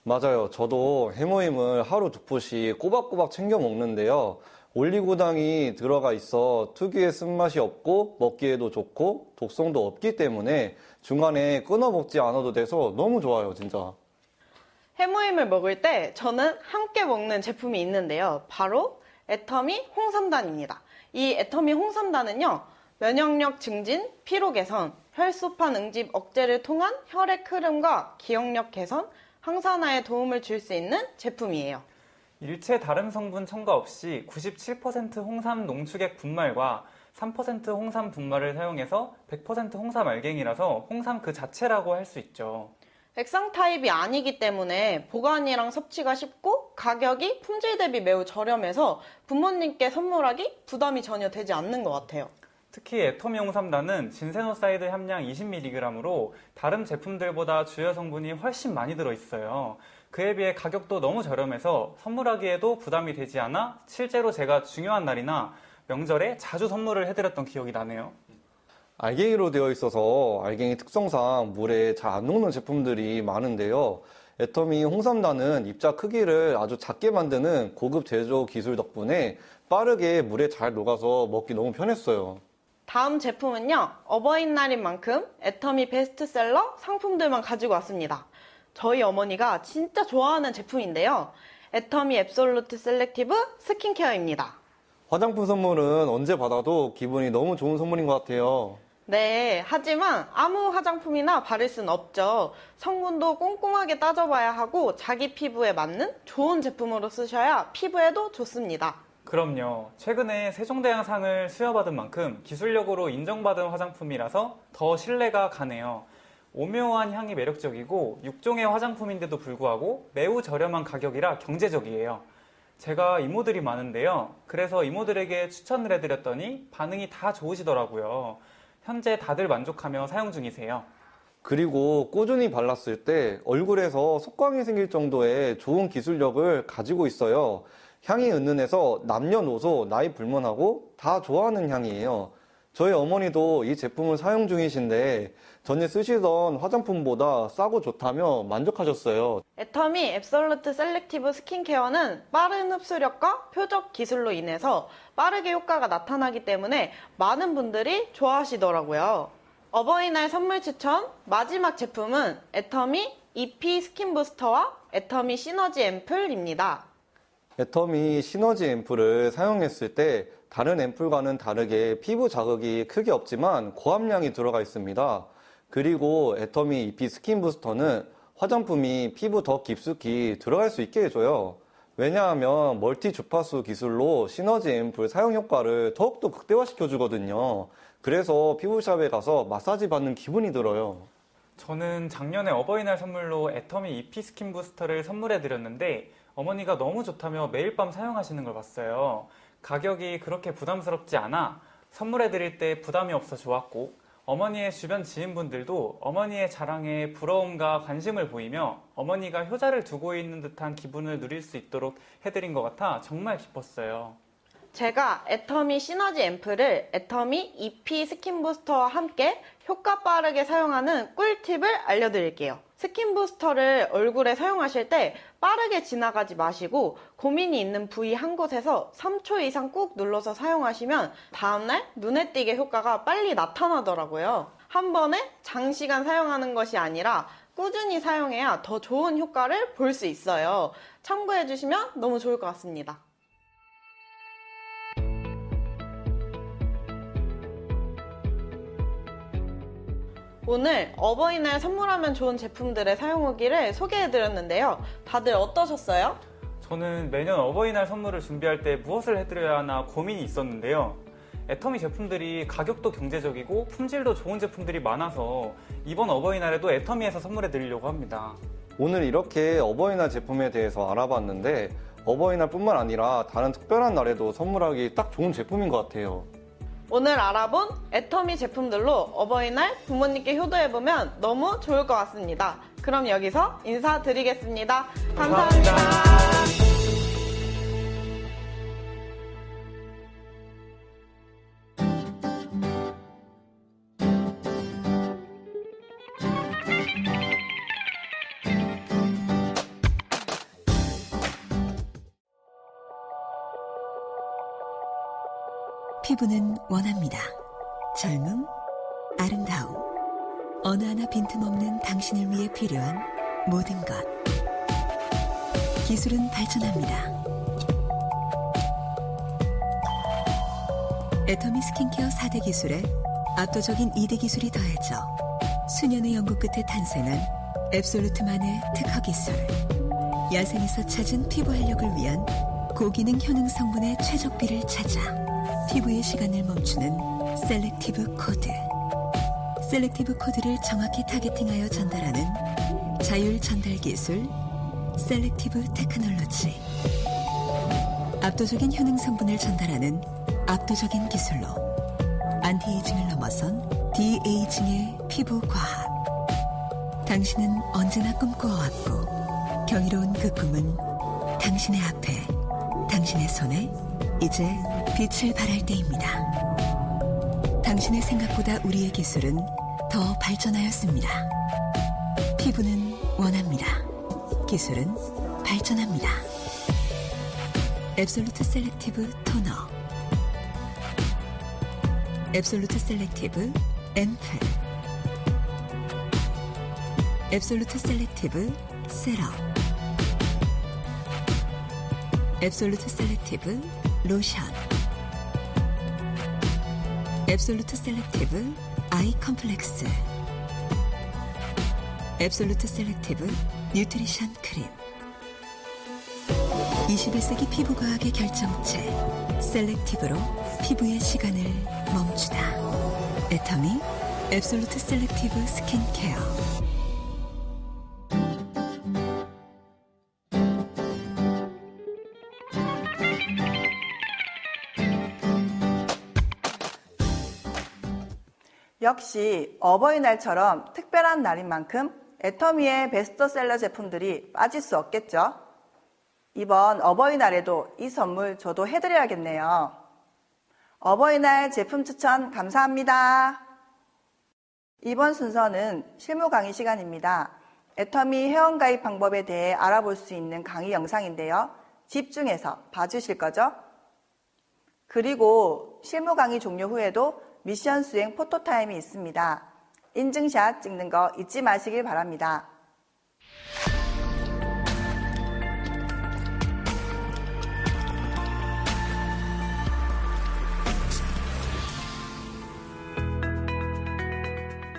G: 맞아요. 저도 해모임을 하루 2포씩 꼬박꼬박 챙겨 먹는데요. 올리고당이 들어가 있어 특유의 쓴맛이 없고 먹기에도 좋고 독성도 없기 때문에 중간에 끊어 먹지 않아도 돼서 너무 좋아요, 진짜.
E: 해모임을 먹을 때 저는 함께 먹는 제품이 있는데요. 바로 애터미 홍삼단입니다. 이 애터미 홍삼단은요, 면역력 증진, 피로 개선, 혈소판 응집 억제를 통한 혈액 흐름과 기억력 개선, 항산화에 도움을 줄 수 있는 제품이에요.
F: 일체 다른 성분 첨가 없이 97% 홍삼 농축액 분말과 3% 홍삼 분말을 사용해서 100% 홍삼 알갱이라서 홍삼 그 자체라고 할 수 있죠.
E: 액상 타입이 아니기 때문에 보관이랑 섭취가 쉽고 가격이 품질 대비 매우 저렴해서 부모님께 선물하기 부담이 전혀 되지 않는 것 같아요.
F: 특히 애터미 홍삼단은 진세노사이드 함량 20mg으로 다른 제품들보다 주요 성분이 훨씬 많이 들어있어요. 그에 비해 가격도 너무 저렴해서 선물하기에도 부담이 되지 않아 실제로 제가 중요한 날이나 명절에 자주 선물을 해드렸던 기억이 나네요.
G: 알갱이로 되어 있어서 알갱이 특성상 물에 잘 안 녹는 제품들이 많은데요. 애터미 홍삼단은 입자 크기를 아주 작게 만드는 고급 제조 기술 덕분에 빠르게 물에 잘 녹아서 먹기 너무 편했어요.
E: 다음 제품은요, 어버이날인 만큼 애터미 베스트셀러 상품들만 가지고 왔습니다. 저희 어머니가 진짜 좋아하는 제품인데요. 애터미 앱솔루트 셀렉티브 스킨케어입니다.
G: 화장품 선물은 언제 받아도 기분이 너무 좋은 선물인 것 같아요.
E: 네, 하지만 아무 화장품이나 바를 순 없죠. 성분도 꼼꼼하게 따져봐야 하고 자기 피부에 맞는 좋은 제품으로 쓰셔야 피부에도 좋습니다.
F: 그럼요. 최근에 세종대왕상을 수여받은 만큼 기술력으로 인정받은 화장품이라서 더 신뢰가 가네요. 오묘한 향이 매력적이고 6종의 화장품인데도 불구하고 매우 저렴한 가격이라 경제적이에요. 제가 이모들이 많은데요. 그래서 이모들에게 추천을 해드렸더니 반응이 다 좋으시더라고요. 현재 다들 만족하며 사용 중이세요.
G: 그리고 꾸준히 발랐을 때 얼굴에서 속광이 생길 정도의 좋은 기술력을 가지고 있어요. 향이 은은해서 남녀노소 나이 불문하고 다 좋아하는 향이에요. 저희 어머니도 이 제품을 사용 중이신데 전에 쓰시던 화장품보다 싸고 좋다며 만족하셨어요.
E: 애터미 앱솔루트 셀렉티브 스킨케어는 빠른 흡수력과 표적 기술로 인해서 빠르게 효과가 나타나기 때문에 많은 분들이 좋아하시더라고요. 어버이날 선물 추천 마지막 제품은 애터미 EP 스킨 부스터와 애터미 시너지 앰플입니다.
G: 애터미 시너지 앰플을 사용했을 때 다른 앰플과는 다르게 피부 자극이 크게 없지만 고함량이 들어가 있습니다. 그리고 애터미 EP 스킨 부스터는 화장품이 피부 더 깊숙이 들어갈 수 있게 해줘요. 왜냐하면 멀티 주파수 기술로 시너지 앰플 사용 효과를 더욱더 극대화시켜주거든요. 그래서 피부샵에 가서 마사지 받는 기분이 들어요.
F: 저는 작년에 어버이날 선물로 애터미 EP 스킨 부스터를 선물해드렸는데 어머니가 너무 좋다며 매일 밤 사용하시는 걸 봤어요. 가격이 그렇게 부담스럽지 않아 선물해드릴 때 부담이 없어 좋았고 어머니의 주변 지인분들도 어머니의 자랑에 부러움과 관심을 보이며 어머니가 효자를 두고 있는 듯한 기분을 누릴 수 있도록 해드린 것 같아 정말 기뻤어요.
E: 제가 애터미 시너지 앰플을 애터미 EP 스킨 부스터와 함께 효과 빠르게 사용하는 꿀팁을 알려드릴게요. 스킨 부스터를 얼굴에 사용하실 때 빠르게 지나가지 마시고 고민이 있는 부위 한 곳에서 3초 이상 꾹 눌러서 사용하시면 다음날 눈에 띄게 효과가 빨리 나타나더라고요. 한 번에 장시간 사용하는 것이 아니라 꾸준히 사용해야 더 좋은 효과를 볼 수 있어요. 참고해 주시면 너무 좋을 것 같습니다. 오늘 어버이날 선물하면 좋은 제품들의 사용 후기를 소개해드렸는데요. 다들 어떠셨어요?
F: 저는 매년 어버이날 선물을 준비할 때 무엇을 해드려야 하나 고민이 있었는데요. 애터미 제품들이 가격도 경제적이고 품질도 좋은 제품들이 많아서 이번 어버이날에도 애터미에서 선물해 드리려고 합니다.
G: 오늘 이렇게 어버이날 제품에 대해서 알아봤는데 어버이날 뿐만 아니라 다른 특별한 날에도 선물하기 딱 좋은 제품인 것 같아요.
E: 오늘 알아본 애터미 제품들로 어버이날 부모님께 효도해보면 너무 좋을 것 같습니다. 그럼 여기서 인사드리겠습니다. 감사합니다.
H: 피부는 원합니다. 젊음, 아름다움. 어느 하나 빈틈없는 당신을 위해 필요한 모든 것. 기술은 발전합니다. 애터미 스킨케어 4대 기술에 압도적인 2대 기술이 더해져 수년의 연구 끝에 탄생한 앱솔루트만의 특허 기술. 야생에서 찾은 피부 활력을 위한 고기능 효능 성분의 최적비를 찾아 피부의 시간을 멈추는 셀렉티브 코드. 셀렉티브 코드를 정확히 타겟팅하여 전달하는 자율 전달 기술 셀렉티브 테크놀로지. 압도적인 효능 성분을 전달하는 압도적인 기술로 안티에이징을 넘어선 디에이징의 피부 과학. 당신은 언제나 꿈꿔왔고 경이로운 그 꿈은 당신의 앞에, 당신의 손에 이제 빛을 발할 때입니다. 당신의 생각보다 우리의 기술은 더 발전하였습니다. 피부는 원합니다. 기술은 발전합니다. 앱솔루트 셀렉티브 토너, 앱솔루트 셀렉티브 앰플, 앱솔루트 셀렉티브 세럼, 앱솔루트 셀렉티브 로션, 앱솔루트 셀렉티브 아이 컴플렉스, 앱솔루트 셀렉티브 뉴트리션 크림. 21세기 피부과학의 결정체 셀렉티브로 피부의 시간을 멈추다. 애터미 앱솔루트 셀렉티브 스킨케어.
B: 역시 어버이날처럼 특별한 날인 만큼 애터미의 베스트셀러 제품들이 빠질 수 없겠죠. 이번 어버이날에도 이 선물 저도 해드려야겠네요. 어버이날 제품 추천 감사합니다. 이번 순서는 실무 강의 시간입니다. 애터미 회원가입 방법에 대해 알아볼 수 있는 강의 영상인데요. 집중해서 봐주실 거죠? 그리고 실무 강의 종료 후에도 미션 수행 포토타임이 있습니다. 인증샷 찍는 거 잊지 마시길 바랍니다.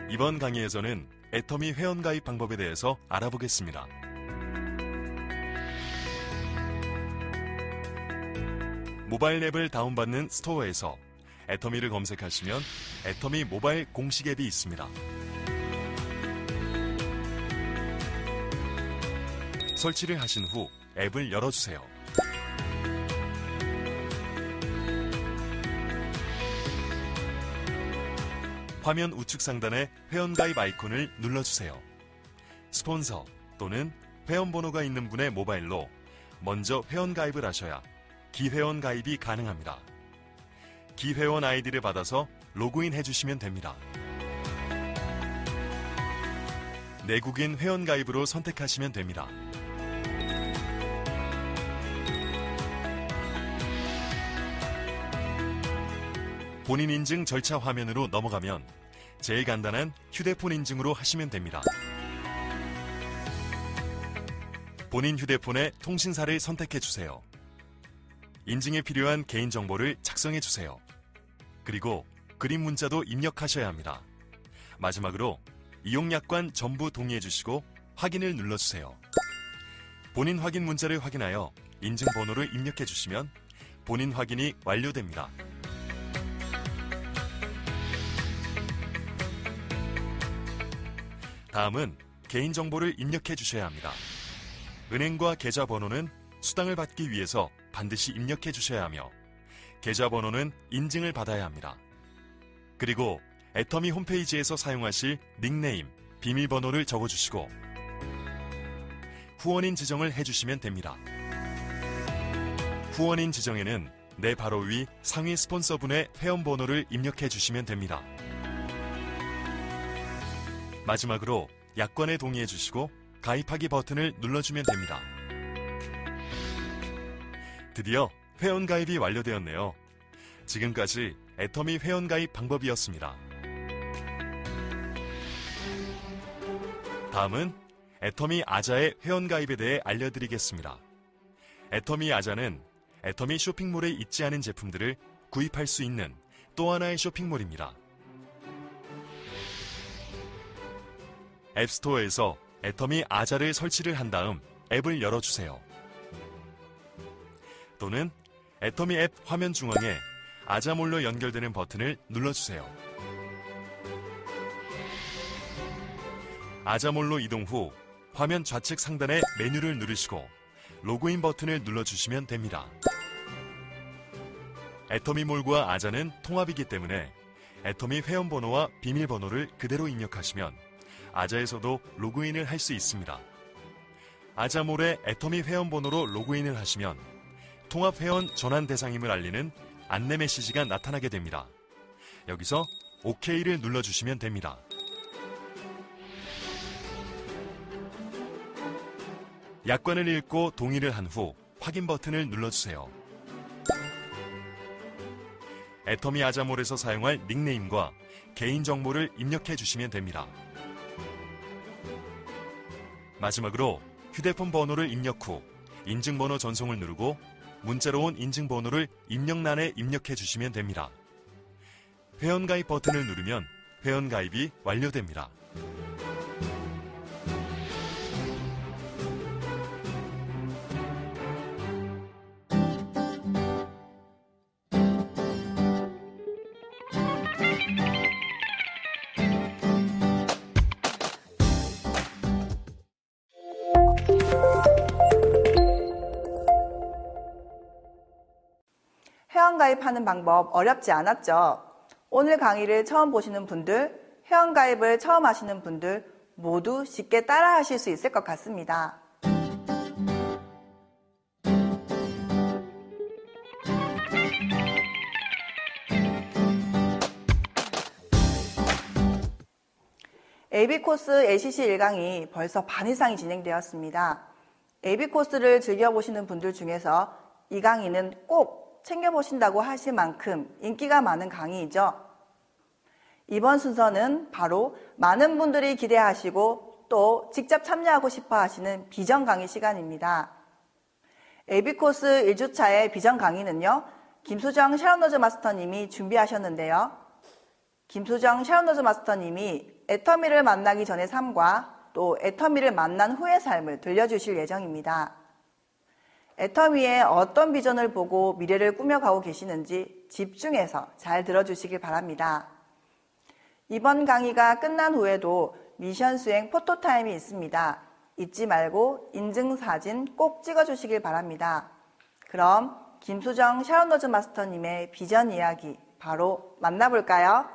I: 이번 강의에서는 애터미 회원가입 방법에 대해서 알아보겠습니다. 모바일 앱을 다운받는 스토어에서 애터미를 검색하시면 애터미 모바일 공식 앱이 있습니다. 설치를 하신 후 앱을 열어주세요. 화면 우측 상단에 회원가입 아이콘을 눌러주세요. 스폰서 또는 회원번호가 있는 분의 모바일로 먼저 회원가입을 하셔야 기회원 가입이 가능합니다. 기회원 아이디를 받아서 로그인 해주시면 됩니다. 내국인 회원가입으로 선택하시면 됩니다. 본인 인증 절차 화면으로 넘어가면 제일 간단한 휴대폰 인증으로 하시면 됩니다. 본인 휴대폰에 통신사를 선택해주세요. 인증에 필요한 개인정보를 작성해주세요. 그리고 그림 문자도 입력하셔야 합니다. 마지막으로 이용약관 전부 동의해주시고 확인을 눌러주세요. 본인 확인 문자를 확인하여 인증번호를 입력해주시면 본인 확인이 완료됩니다. 다음은 개인정보를 입력해주셔야 합니다. 은행과 계좌번호는 수당을 받기 위해서 반드시 입력해 주셔야 하며 계좌번호는 인증을 받아야 합니다. 그리고 애터미 홈페이지에서 사용하실 닉네임, 비밀번호를 적어주시고 후원인 지정을 해주시면 됩니다. 후원인 지정에는 내 바로 위 상위 스폰서분의 회원번호를 입력해 주시면 됩니다. 마지막으로 약관에 동의해 주시고 가입하기 버튼을 눌러주면 됩니다. 드디어 회원가입이 완료되었네요. 지금까지 애터미 회원가입 방법이었습니다. 다음은 애터미 아자의 회원가입에 대해 알려드리겠습니다. 애터미 아자는 애터미 쇼핑몰에 있지 않은 제품들을 구입할 수 있는 또 하나의 쇼핑몰입니다. 앱스토어에서 애터미 아자를 설치를 한 다음 앱을 열어주세요. 또는 애터미 앱 화면 중앙에 아자몰로 연결되는 버튼을 눌러주세요. 아자몰로 이동 후 화면 좌측 상단의 메뉴를 누르시고 로그인 버튼을 눌러주시면 됩니다. 애터미몰과 아자는 통합이기 때문에 애터미 회원번호와 비밀번호를 그대로 입력하시면 아자에서도 로그인을 할 수 있습니다. 아자몰의 애터미 회원번호로 로그인을 하시면 통합회원 전환 대상임을 알리는 안내 메시지가 나타나게 됩니다. 여기서 OK를 눌러주시면 됩니다. 약관을 읽고 동의를 한 후 확인 버튼을 눌러주세요. 애터미 아자몰에서 사용할 닉네임과 개인정보를 입력해 주시면 됩니다. 마지막으로 휴대폰 번호를 입력 후 인증번호 전송을 누르고 문자로 온 인증번호를 입력란에 입력해 주시면 됩니다. 회원가입 버튼을 누르면 회원가입이 완료됩니다.
B: 회원가입하는 방법 어렵지 않았죠? 오늘 강의를 처음 보시는 분들, 회원가입을 처음 하시는 분들 모두 쉽게 따라 하실 수 있을 것 같습니다. AB코스 ACC 1강이 벌써 반 이상이 진행되었습니다. AB코스를 즐겨보시는 분들 중에서 이 강의는 꼭 챙겨보신다고 하실 만큼 인기가 많은 강의이죠. 이번 순서는 바로 많은 분들이 기대하시고 또 직접 참여하고 싶어 하시는 비전 강의 시간입니다. AB코스 1주차의 비전 강의는요, 김수정 샤론노즈 마스터님이 준비하셨는데요. 김수정 샤론노즈 마스터님이 애터미를 만나기 전의 삶과 또 애터미를 만난 후의 삶을 들려주실 예정입니다. 애터미의 어떤 비전을 보고 미래를 꾸며가고 계시는지 집중해서 잘 들어주시길 바랍니다. 이번 강의가 끝난 후에도 미션 수행 포토타임이 있습니다. 잊지 말고 인증사진 꼭 찍어주시길 바랍니다. 그럼 김수정 샤론노즈 마스터님의 비전 이야기 바로 만나볼까요?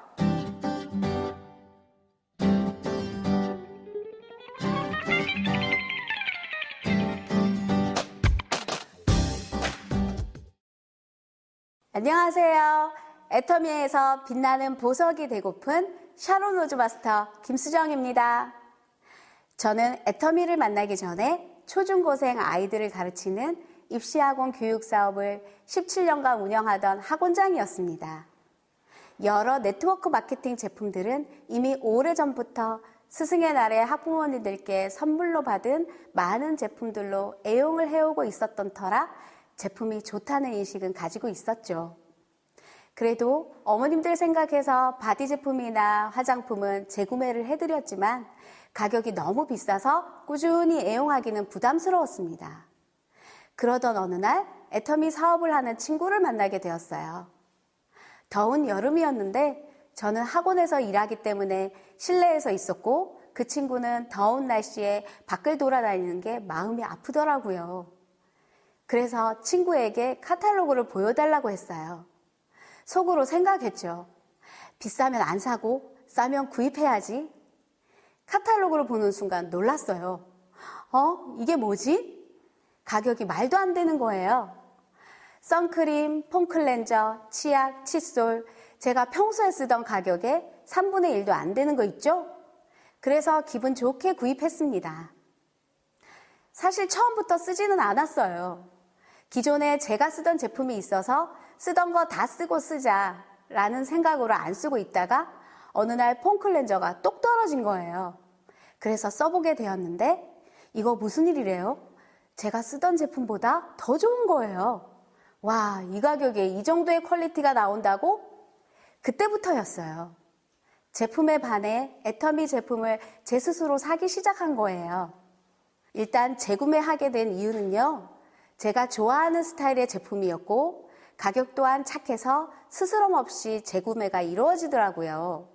J: 안녕하세요. 애터미에서 빛나는 보석이 되고픈 샤론노즈 마스터 김수정입니다. 저는 애터미를 만나기 전에 초중고생 아이들을 가르치는 입시학원 교육사업을 17년간 운영하던 학원장이었습니다. 여러 네트워크 마케팅 제품들은 이미 오래전부터 스승의 날에 학부모님들께 선물로 받은 많은 제품들로 애용을 해오고 있었던 터라 제품이 좋다는 인식은 가지고 있었죠. 그래도 어머님들 생각해서 바디 제품이나 화장품은 재구매를 해드렸지만 가격이 너무 비싸서 꾸준히 애용하기는 부담스러웠습니다. 그러던 어느 날 애터미 사업을 하는 친구를 만나게 되었어요. 더운 여름이었는데 저는 학원에서 일하기 때문에 실내에서 있었고 그 친구는 더운 날씨에 밖을 돌아다니는 게 마음이 아프더라고요. 그래서 친구에게 카탈로그를 보여달라고 했어요. 속으로 생각했죠. 비싸면 안 사고 싸면 구입해야지. 카탈로그를 보는 순간 놀랐어요. 이게 뭐지? 가격이 말도 안 되는 거예요. 선크림, 폼클렌저, 치약, 칫솔, 제가 평소에 쓰던 가격에 3분의 1도 안 되는 거 있죠? 그래서 기분 좋게 구입했습니다. 사실 처음부터 쓰지는 않았어요. 기존에 제가 쓰던 제품이 있어서 쓰던 거 다 쓰고 쓰자라는 생각으로 안 쓰고 있다가 어느 날 폼클렌저가 똑 떨어진 거예요. 그래서 써보게 되었는데 이거 무슨 일이래요? 제가 쓰던 제품보다 더 좋은 거예요. 와, 이 가격에 이 정도의 퀄리티가 나온다고? 그때부터였어요. 제품에 반해 애터미 제품을 제 스스로 사기 시작한 거예요. 일단 재구매하게 된 이유는요. 제가 좋아하는 스타일의 제품이었고 가격 또한 착해서 스스럼 없이 재구매가 이루어지더라고요.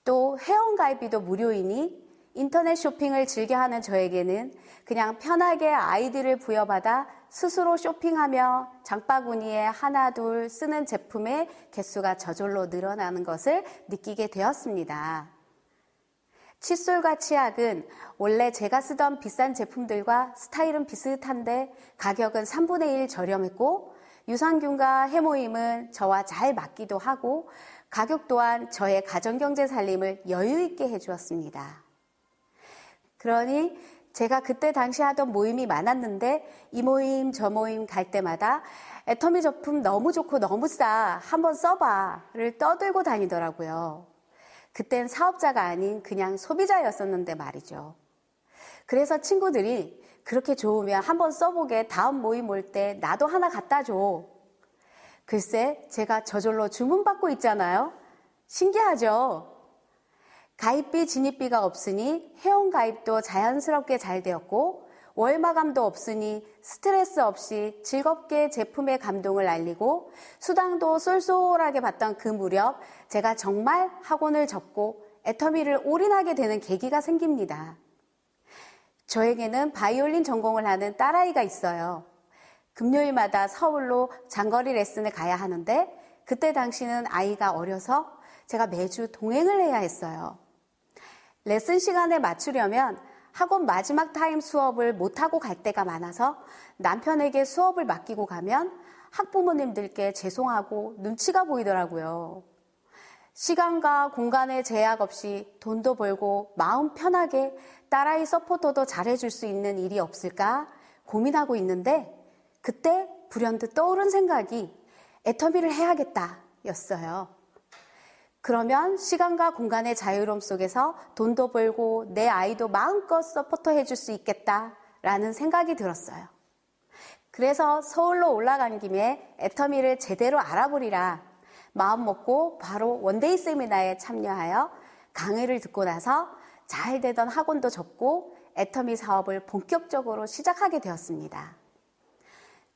J: 또 회원가입비도 무료이니 인터넷 쇼핑을 즐겨하는 저에게는 그냥 편하게 아이디를 부여받아 스스로 쇼핑하며 장바구니에 하나 둘 쓰는 제품의 개수가 저절로 늘어나는 것을 느끼게 되었습니다. 칫솔과 치약은 원래 제가 쓰던 비싼 제품들과 스타일은 비슷한데 가격은 3분의 1 저렴했고 유산균과 해모임은 저와 잘 맞기도 하고 가격 또한 저의 가정경제 살림을 여유 있게 해주었습니다. 그러니 제가 그때 당시 하던 모임이 많았는데 이 모임 저 모임 갈 때마다 애터미 제품 너무 좋고 너무 싸 한번 써봐를 떠들고 다니더라고요. 그땐 사업자가 아닌 그냥 소비자였었는데 말이죠. 그래서 친구들이 그렇게 좋으면 한번 써보게 다음 모임 올 때 나도 하나 갖다 줘. 글쎄 제가 저절로 주문받고 있잖아요. 신기하죠? 가입비, 진입비가 없으니 회원가입도 자연스럽게 잘 되었고 월마감도 없으니 스트레스 없이 즐겁게 제품의 감동을 알리고 수당도 쏠쏠하게 받던 그 무렵 제가 정말 학원을 접고 애터미를 올인하게 되는 계기가 생깁니다. 저에게는 바이올린 전공을 하는 딸아이가 있어요. 금요일마다 서울로 장거리 레슨을 가야 하는데 그때 당시는 아이가 어려서 제가 매주 동행을 해야 했어요. 레슨 시간에 맞추려면 학원 마지막 타임 수업을 못하고 갈 때가 많아서 남편에게 수업을 맡기고 가면 학부모님들께 죄송하고 눈치가 보이더라고요. 시간과 공간의 제약 없이 돈도 벌고 마음 편하게 딸아이 서포터도 잘해줄 수 있는 일이 없을까 고민하고 있는데 그때 불현듯 떠오른 생각이 애터미를 해야겠다 였어요. 그러면 시간과 공간의 자유로움 속에서 돈도 벌고 내 아이도 마음껏 서포터해줄 수 있겠다라는 생각이 들었어요. 그래서 서울로 올라간 김에 애터미를 제대로 알아보리라 마음 먹고 바로 원데이 세미나에 참여하여 강의를 듣고 나서 잘 되던 학원도 접고 애터미 사업을 본격적으로 시작하게 되었습니다.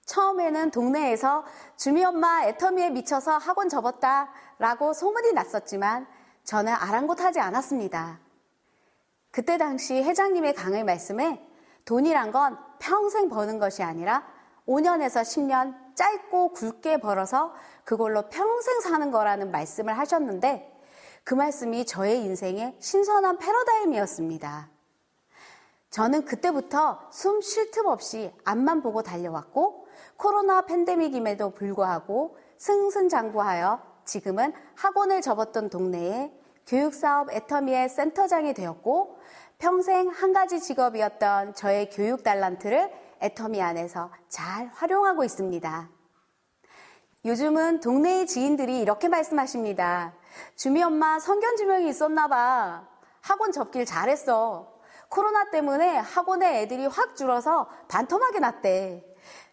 J: 처음에는 동네에서 주미 엄마 애터미에 미쳐서 학원 접었다 라고 소문이 났었지만 저는 아랑곳하지 않았습니다. 그때 당시 회장님의 강의 말씀에 돈이란 건 평생 버는 것이 아니라 5년에서 10년 짧고 굵게 벌어서 그걸로 평생 사는 거라는 말씀을 하셨는데 그 말씀이 저의 인생의 신선한 패러다임이었습니다. 저는 그때부터 숨 쉴 틈 없이 앞만 보고 달려왔고 코로나 팬데믹임에도 불구하고 승승장구하여 지금은 학원을 접었던 동네에 교육사업 애터미의 센터장이 되었고 평생 한 가지 직업이었던 저의 교육 달란트를 애터미 안에서 잘 활용하고 있습니다. 요즘은 동네의 지인들이 이렇게 말씀하십니다. 주미 엄마 성견지명이 있었나 봐. 학원 접길 잘했어. 코로나 때문에 학원에 애들이 확 줄어서 반토막이 났대.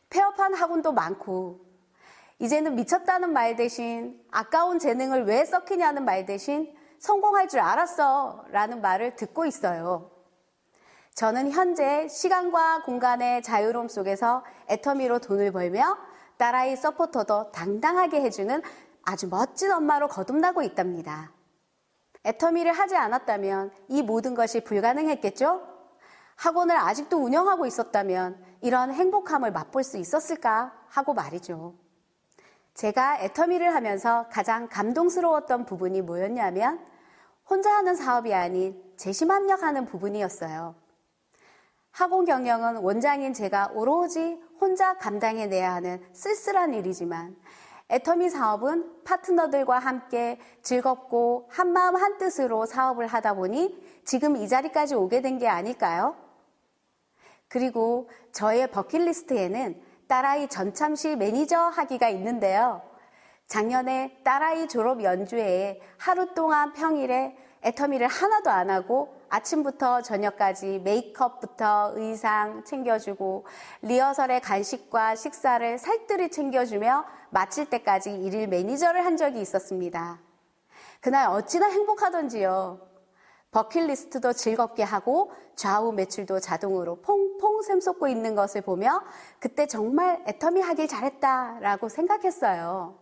J: 폐업한 학원도 많고 이제는 미쳤다는 말 대신 아까운 재능을 왜 썩히냐는 말 대신 성공할 줄 알았어 라는 말을 듣고 있어요. 저는 현재 시간과 공간의 자유로움 속에서 애터미로 돈을 벌며 딸아이 서포터도 당당하게 해주는 아주 멋진 엄마로 거듭나고 있답니다. 애터미를 하지 않았다면 이 모든 것이 불가능했겠죠? 학원을 아직도 운영하고 있었다면 이런 행복함을 맛볼 수 있었을까 하고 말이죠. 제가 애터미를 하면서 가장 감동스러웠던 부분이 뭐였냐면 혼자 하는 사업이 아닌 재심합력하는 부분이었어요. 학원 경영은 원장인 제가 오로지 혼자 감당해내야 하는 쓸쓸한 일이지만 애터미 사업은 파트너들과 함께 즐겁고 한마음 한뜻으로 사업을 하다 보니 지금 이 자리까지 오게 된 게 아닐까요? 그리고 저의 버킷리스트에는 딸아이 전참시 매니저 하기가 있는데요. 작년에 딸아이 졸업 연주회에 하루 동안 평일에 애터미를 하나도 안 하고 아침부터 저녁까지 메이크업부터 의상 챙겨주고 리허설의 간식과 식사를 살뜰히 챙겨주며 마칠 때까지 일일 매니저를 한 적이 있었습니다. 그날 어찌나 행복하던지요. 버킷리스트도 즐겁게 하고 좌우 매출도 자동으로 퐁퐁 샘솟고 있는 것을 보며 그때 정말 애터미 하길 잘했다라고 생각했어요.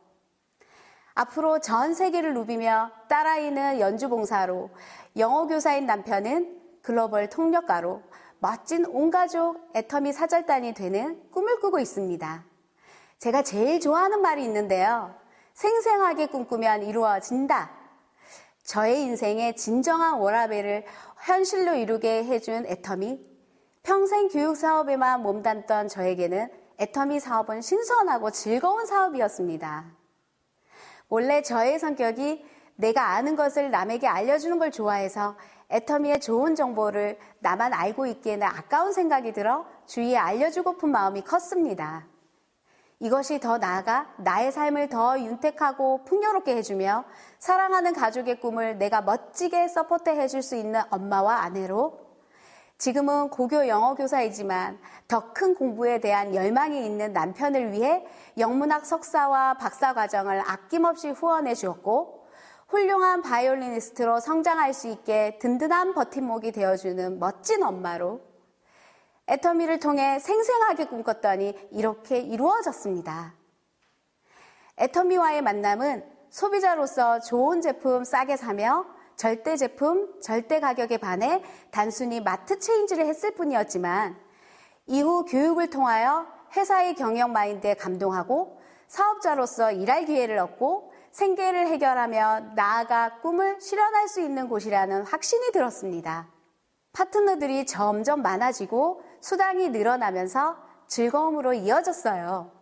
J: 앞으로 전 세계를 누비며 딸아이는 연주봉사로, 영어교사인 남편은 글로벌 통역가로 멋진 온가족 애터미 사절단이 되는 꿈을 꾸고 있습니다. 제가 제일 좋아하는 말이 있는데요. 생생하게 꿈꾸면 이루어진다. 저의 인생의 진정한 워라밸을 현실로 이루게 해준 애터미, 평생 교육 사업에만 몸담던 저에게는 애터미 사업은 신선하고 즐거운 사업이었습니다. 원래 저의 성격이 내가 아는 것을 남에게 알려주는 걸 좋아해서 애터미의 좋은 정보를 나만 알고 있기에는 아까운 생각이 들어 주위에 알려주고픈 마음이 컸습니다. 이것이 더 나아가 나의 삶을 더 윤택하고 풍요롭게 해주며 사랑하는 가족의 꿈을 내가 멋지게 서포트해 줄 수 있는 엄마와 아내로 지금은 고교 영어교사이지만 더 큰 공부에 대한 열망이 있는 남편을 위해 영문학 석사와 박사 과정을 아낌없이 후원해 주었고 훌륭한 바이올리니스트로 성장할 수 있게 든든한 버팀목이 되어주는 멋진 엄마로 애터미를 통해 생생하게 꿈꿨더니 이렇게 이루어졌습니다. 애터미와의 만남은 소비자로서 좋은 제품 싸게 사며 절대 제품, 절대 가격에 반해 단순히 마트 체인지를 했을 뿐이었지만 이후 교육을 통하여 회사의 경영 마인드에 감동하고 사업자로서 일할 기회를 얻고 생계를 해결하며 나아가 꿈을 실현할 수 있는 곳이라는 확신이 들었습니다. 파트너들이 점점 많아지고 수당이 늘어나면서 즐거움으로 이어졌어요.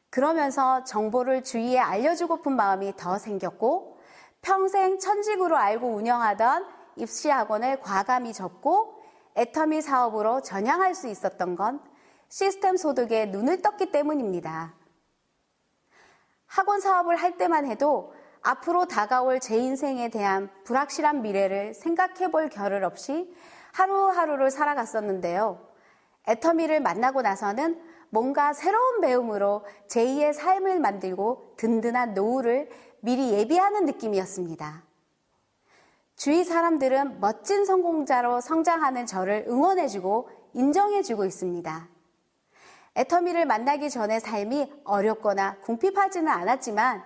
J: 그러면서 정보를 주위에 알려주고픈 마음이 더 생겼고 평생 천직으로 알고 운영하던 입시학원을 과감히 접고 애터미 사업으로 전향할 수 있었던 건 시스템 소득에 눈을 떴기 때문입니다. 학원 사업을 할 때만 해도 앞으로 다가올 제 인생에 대한 불확실한 미래를 생각해 볼 겨를 없이 하루하루를 살아갔었는데요. 애터미를 만나고 나서는 뭔가 새로운 배움으로 제2의 삶을 만들고 든든한 노후를 미리 예비하는 느낌이었습니다. 주위 사람들은 멋진 성공자로 성장하는 저를 응원해주고 인정해주고 있습니다. 애터미를 만나기 전의 삶이 어렵거나 궁핍하지는 않았지만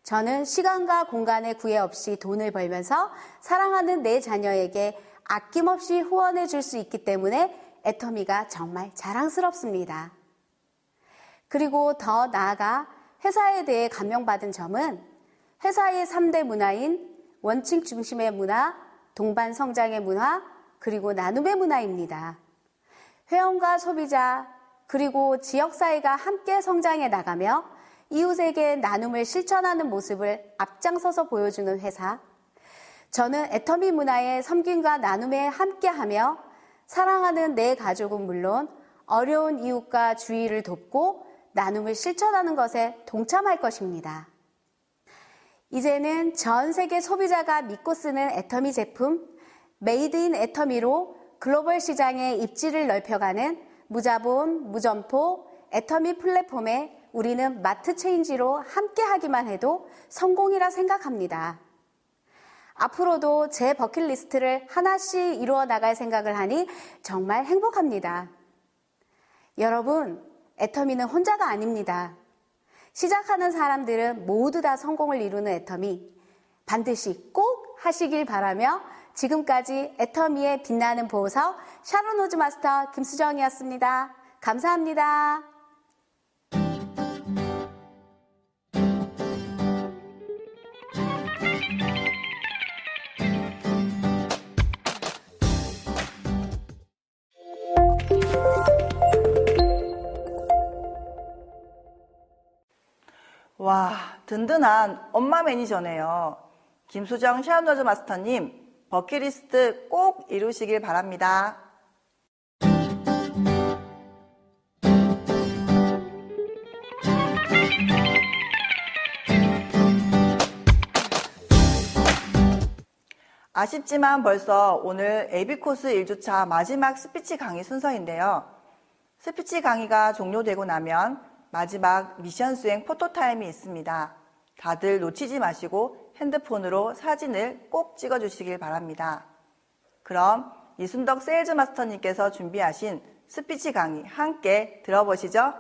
J: 저는 시간과 공간의 구애 없이 돈을 벌면서 사랑하는 내 자녀에게 아낌없이 후원해 줄 수 있기 때문에 애터미가 정말 자랑스럽습니다. 그리고 더 나아가 회사에 대해 감명받은 점은 회사의 3대 문화인 원칙 중심의 문화, 동반 성장의 문화, 그리고 나눔의 문화입니다. 회원과 소비자, 그리고 지역사회가 함께 성장해 나가며 이웃에게 나눔을 실천하는 모습을 앞장서서 보여주는 회사. 저는 애터미 문화의 섬김과 나눔에 함께하며 사랑하는 내 가족은 물론 어려운 이웃과 주위를 돕고 나눔을 실천하는 것에 동참할 것입니다. 이제는 전 세계 소비자가 믿고 쓰는 애터미 제품, 메이드 인 애터미로 글로벌 시장의 입지를 넓혀가는 무자본, 무점포, 애터미 플랫폼에 우리는 마트 체인지로 함께하기만 해도 성공이라 생각합니다. 앞으로도 제 버킷리스트를 하나씩 이루어 나갈 생각을 하니 정말 행복합니다. 여러분, 애터미는 혼자가 아닙니다. 시작하는 사람들은 모두 다 성공을 이루는 애터미 반드시 꼭 하시길 바라며 지금까지 애터미의 빛나는 보호서 샤론 호즈 마스터 김수정이었습니다. 감사합니다.
B: 와, 든든한 엄마 매니저네요. 김수정 샤운더즈 마스터님, 버킷리스트 꼭 이루시길 바랍니다. 아쉽지만 벌써 오늘 AB코스 1주차 마지막 스피치 강의 순서인데요. 스피치 강의가 종료되고 나면 마지막 미션 수행 포토타임이 있습니다. 다들 놓치지 마시고 핸드폰으로 사진을 꼭 찍어주시길 바랍니다. 그럼 이순덕 세일즈 마스터님께서 준비하신 스피치 강의 함께 들어보시죠.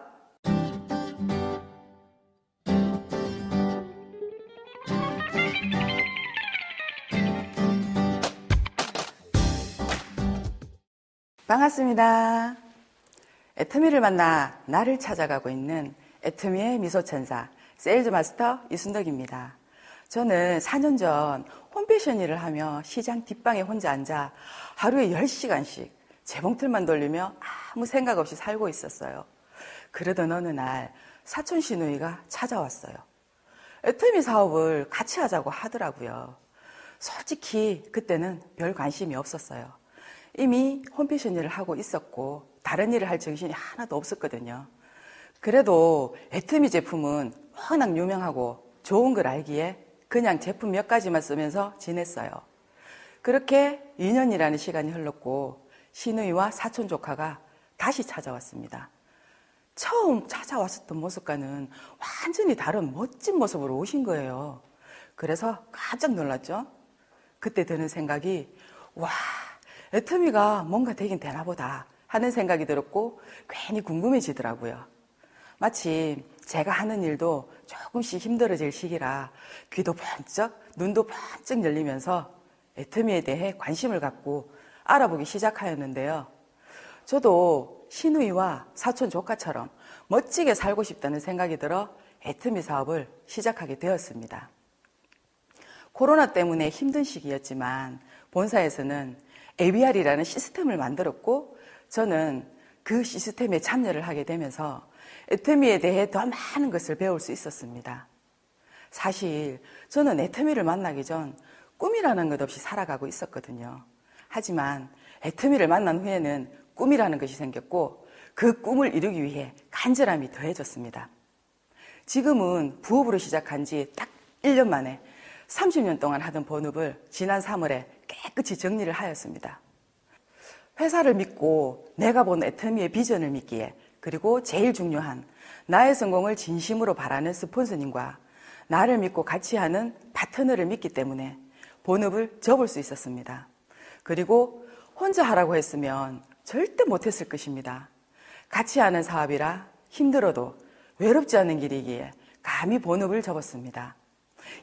K: 반갑습니다. 애터미를 만나 나를 찾아가고 있는 애터미의 미소천사 세일즈 마스터 이순덕입니다. 저는 4년 전 홈패션 일을 하며 시장 뒷방에 혼자 앉아 하루에 10시간씩 재봉틀만 돌리며 아무 생각 없이 살고 있었어요. 그러던 어느 날 사촌 시누이가 찾아왔어요. 애터미 사업을 같이 하자고 하더라고요. 솔직히 그때는 별 관심이 없었어요. 이미 홈패션 일을 하고 있었고 다른 일을 할 정신이 하나도 없었거든요. 그래도 애터미 제품은 워낙 유명하고 좋은 걸 알기에 그냥 제품 몇 가지만 쓰면서 지냈어요. 그렇게 2년이라는 시간이 흘렀고 시누이와 사촌 조카가 다시 찾아왔습니다. 처음 찾아왔었던 모습과는 완전히 다른 멋진 모습으로 오신 거예요. 그래서 깜짝 놀랐죠. 그때 드는 생각이 와, 애터미가 뭔가 되긴 되나 보다 하는 생각이 들었고 괜히 궁금해지더라고요. 마침 제가 하는 일도 조금씩 힘들어질 시기라 귀도 번쩍 눈도 번쩍 열리면서 애터미에 대해 관심을 갖고 알아보기 시작하였는데요. 저도 시누이와 사촌 조카처럼 멋지게 살고 싶다는 생각이 들어 애터미 사업을 시작하게 되었습니다. 코로나 때문에 힘든 시기였지만 본사에서는 ABR이라는 시스템을 만들었고 저는 그 시스템에 참여를 하게 되면서 애터미에 대해 더 많은 것을 배울 수 있었습니다. 사실 저는 애터미를 만나기 전 꿈이라는 것 없이 살아가고 있었거든요. 하지만 애터미를 만난 후에는 꿈이라는 것이 생겼고 그 꿈을 이루기 위해 간절함이 더해졌습니다. 지금은 부업으로 시작한 지 딱 1년 만에 30년 동안 하던 본업을 지난 3월에 깨끗이 정리를 하였습니다. 회사를 믿고 내가 본 애터미의 비전을 믿기에 그리고 제일 중요한 나의 성공을 진심으로 바라는 스폰서님과 나를 믿고 같이 하는 파트너를 믿기 때문에 본업을 접을 수 있었습니다. 그리고 혼자 하라고 했으면 절대 못했을 것입니다. 같이 하는 사업이라 힘들어도 외롭지 않은 길이기에 감히 본업을 접었습니다.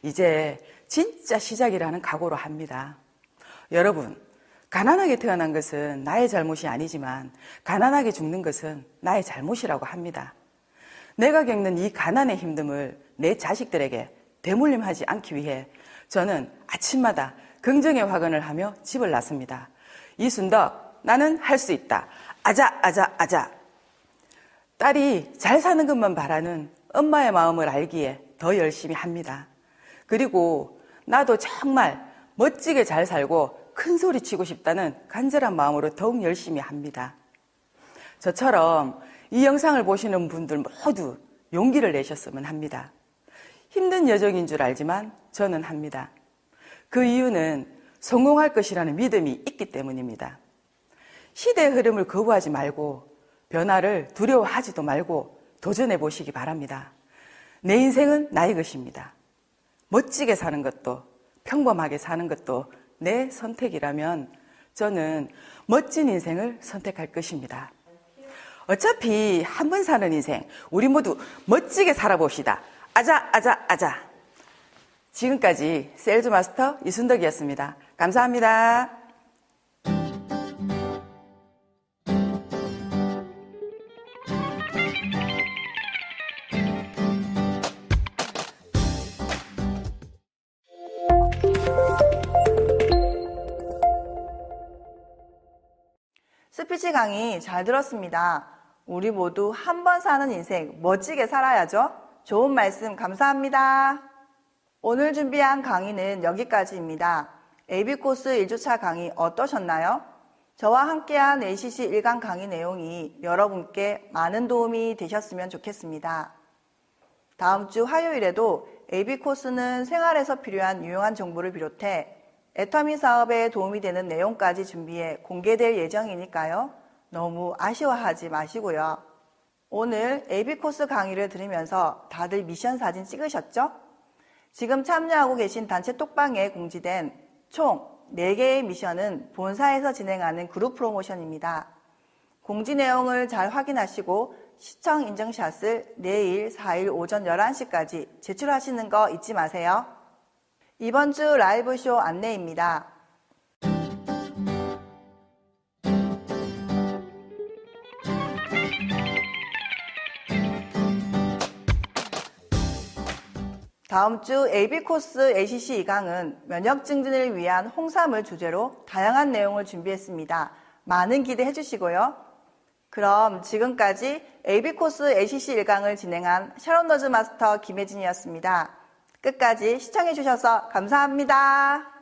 K: 이제 진짜 시작이라는 각오로 합니다. 여러분, 가난하게 태어난 것은 나의 잘못이 아니지만 가난하게 죽는 것은 나의 잘못이라고 합니다. 내가 겪는 이 가난의 힘듦을 내 자식들에게 대물림하지 않기 위해 저는 아침마다 긍정의 화근을 하며 집을 나섭니다. 이순덕, 나는 할 수 있다. 아자, 아자, 아자. 딸이 잘 사는 것만 바라는 엄마의 마음을 알기에 더 열심히 합니다. 그리고 나도 정말 멋지게 잘 살고 큰 소리 치고 싶다는 간절한 마음으로 더욱 열심히 합니다. 저처럼 이 영상을 보시는 분들 모두 용기를 내셨으면 합니다. 힘든 여정인 줄 알지만 저는 합니다. 그 이유는 성공할 것이라는 믿음이 있기 때문입니다. 시대의 흐름을 거부하지 말고 변화를 두려워하지도 말고 도전해 보시기 바랍니다. 내 인생은 나의 것입니다. 멋지게 사는 것도 평범하게 사는 것도 내 선택이라면 저는 멋진 인생을 선택할 것입니다. 어차피 한 번 사는 인생, 우리 모두 멋지게 살아봅시다. 아자, 아자, 아자. 지금까지 세일즈 마스터 이순덕이었습니다. 감사합니다.
B: 스피치 강의 잘 들었습니다. 우리 모두 한 번 사는 인생 멋지게 살아야죠. 좋은 말씀 감사합니다. 오늘 준비한 강의는 여기까지입니다. AB코스 1주차 강의 어떠셨나요? 저와 함께한 ACC 1강 강의 내용이 여러분께 많은 도움이 되셨으면 좋겠습니다. 다음 주 화요일에도 AB코스는 생활에서 필요한 유용한 정보를 비롯해 애터미 사업에 도움이 되는 내용까지 준비해 공개될 예정이니까요. 너무 아쉬워하지 마시고요. 오늘 AB코스 강의를 들으면서 다들 미션 사진 찍으셨죠? 지금 참여하고 계신 단체 톡방에 공지된 총 4개의 미션은 본사에서 진행하는 그룹 프로모션입니다. 공지 내용을 잘 확인하시고 시청 인증샷을 내일 4일 오전 11시까지 제출하시는 거 잊지 마세요. 이번 주 라이브 쇼 안내입니다. 다음 주 AB코스 ACC 2강은 면역 증진을 위한 홍삼을 주제로 다양한 내용을 준비했습니다. 많은 기대해 주시고요. 그럼 지금까지 AB코스 ACC 1강을 진행한 샤론 너즈 마스터 김혜진이었습니다. 끝까지 시청해 주셔서 감사합니다.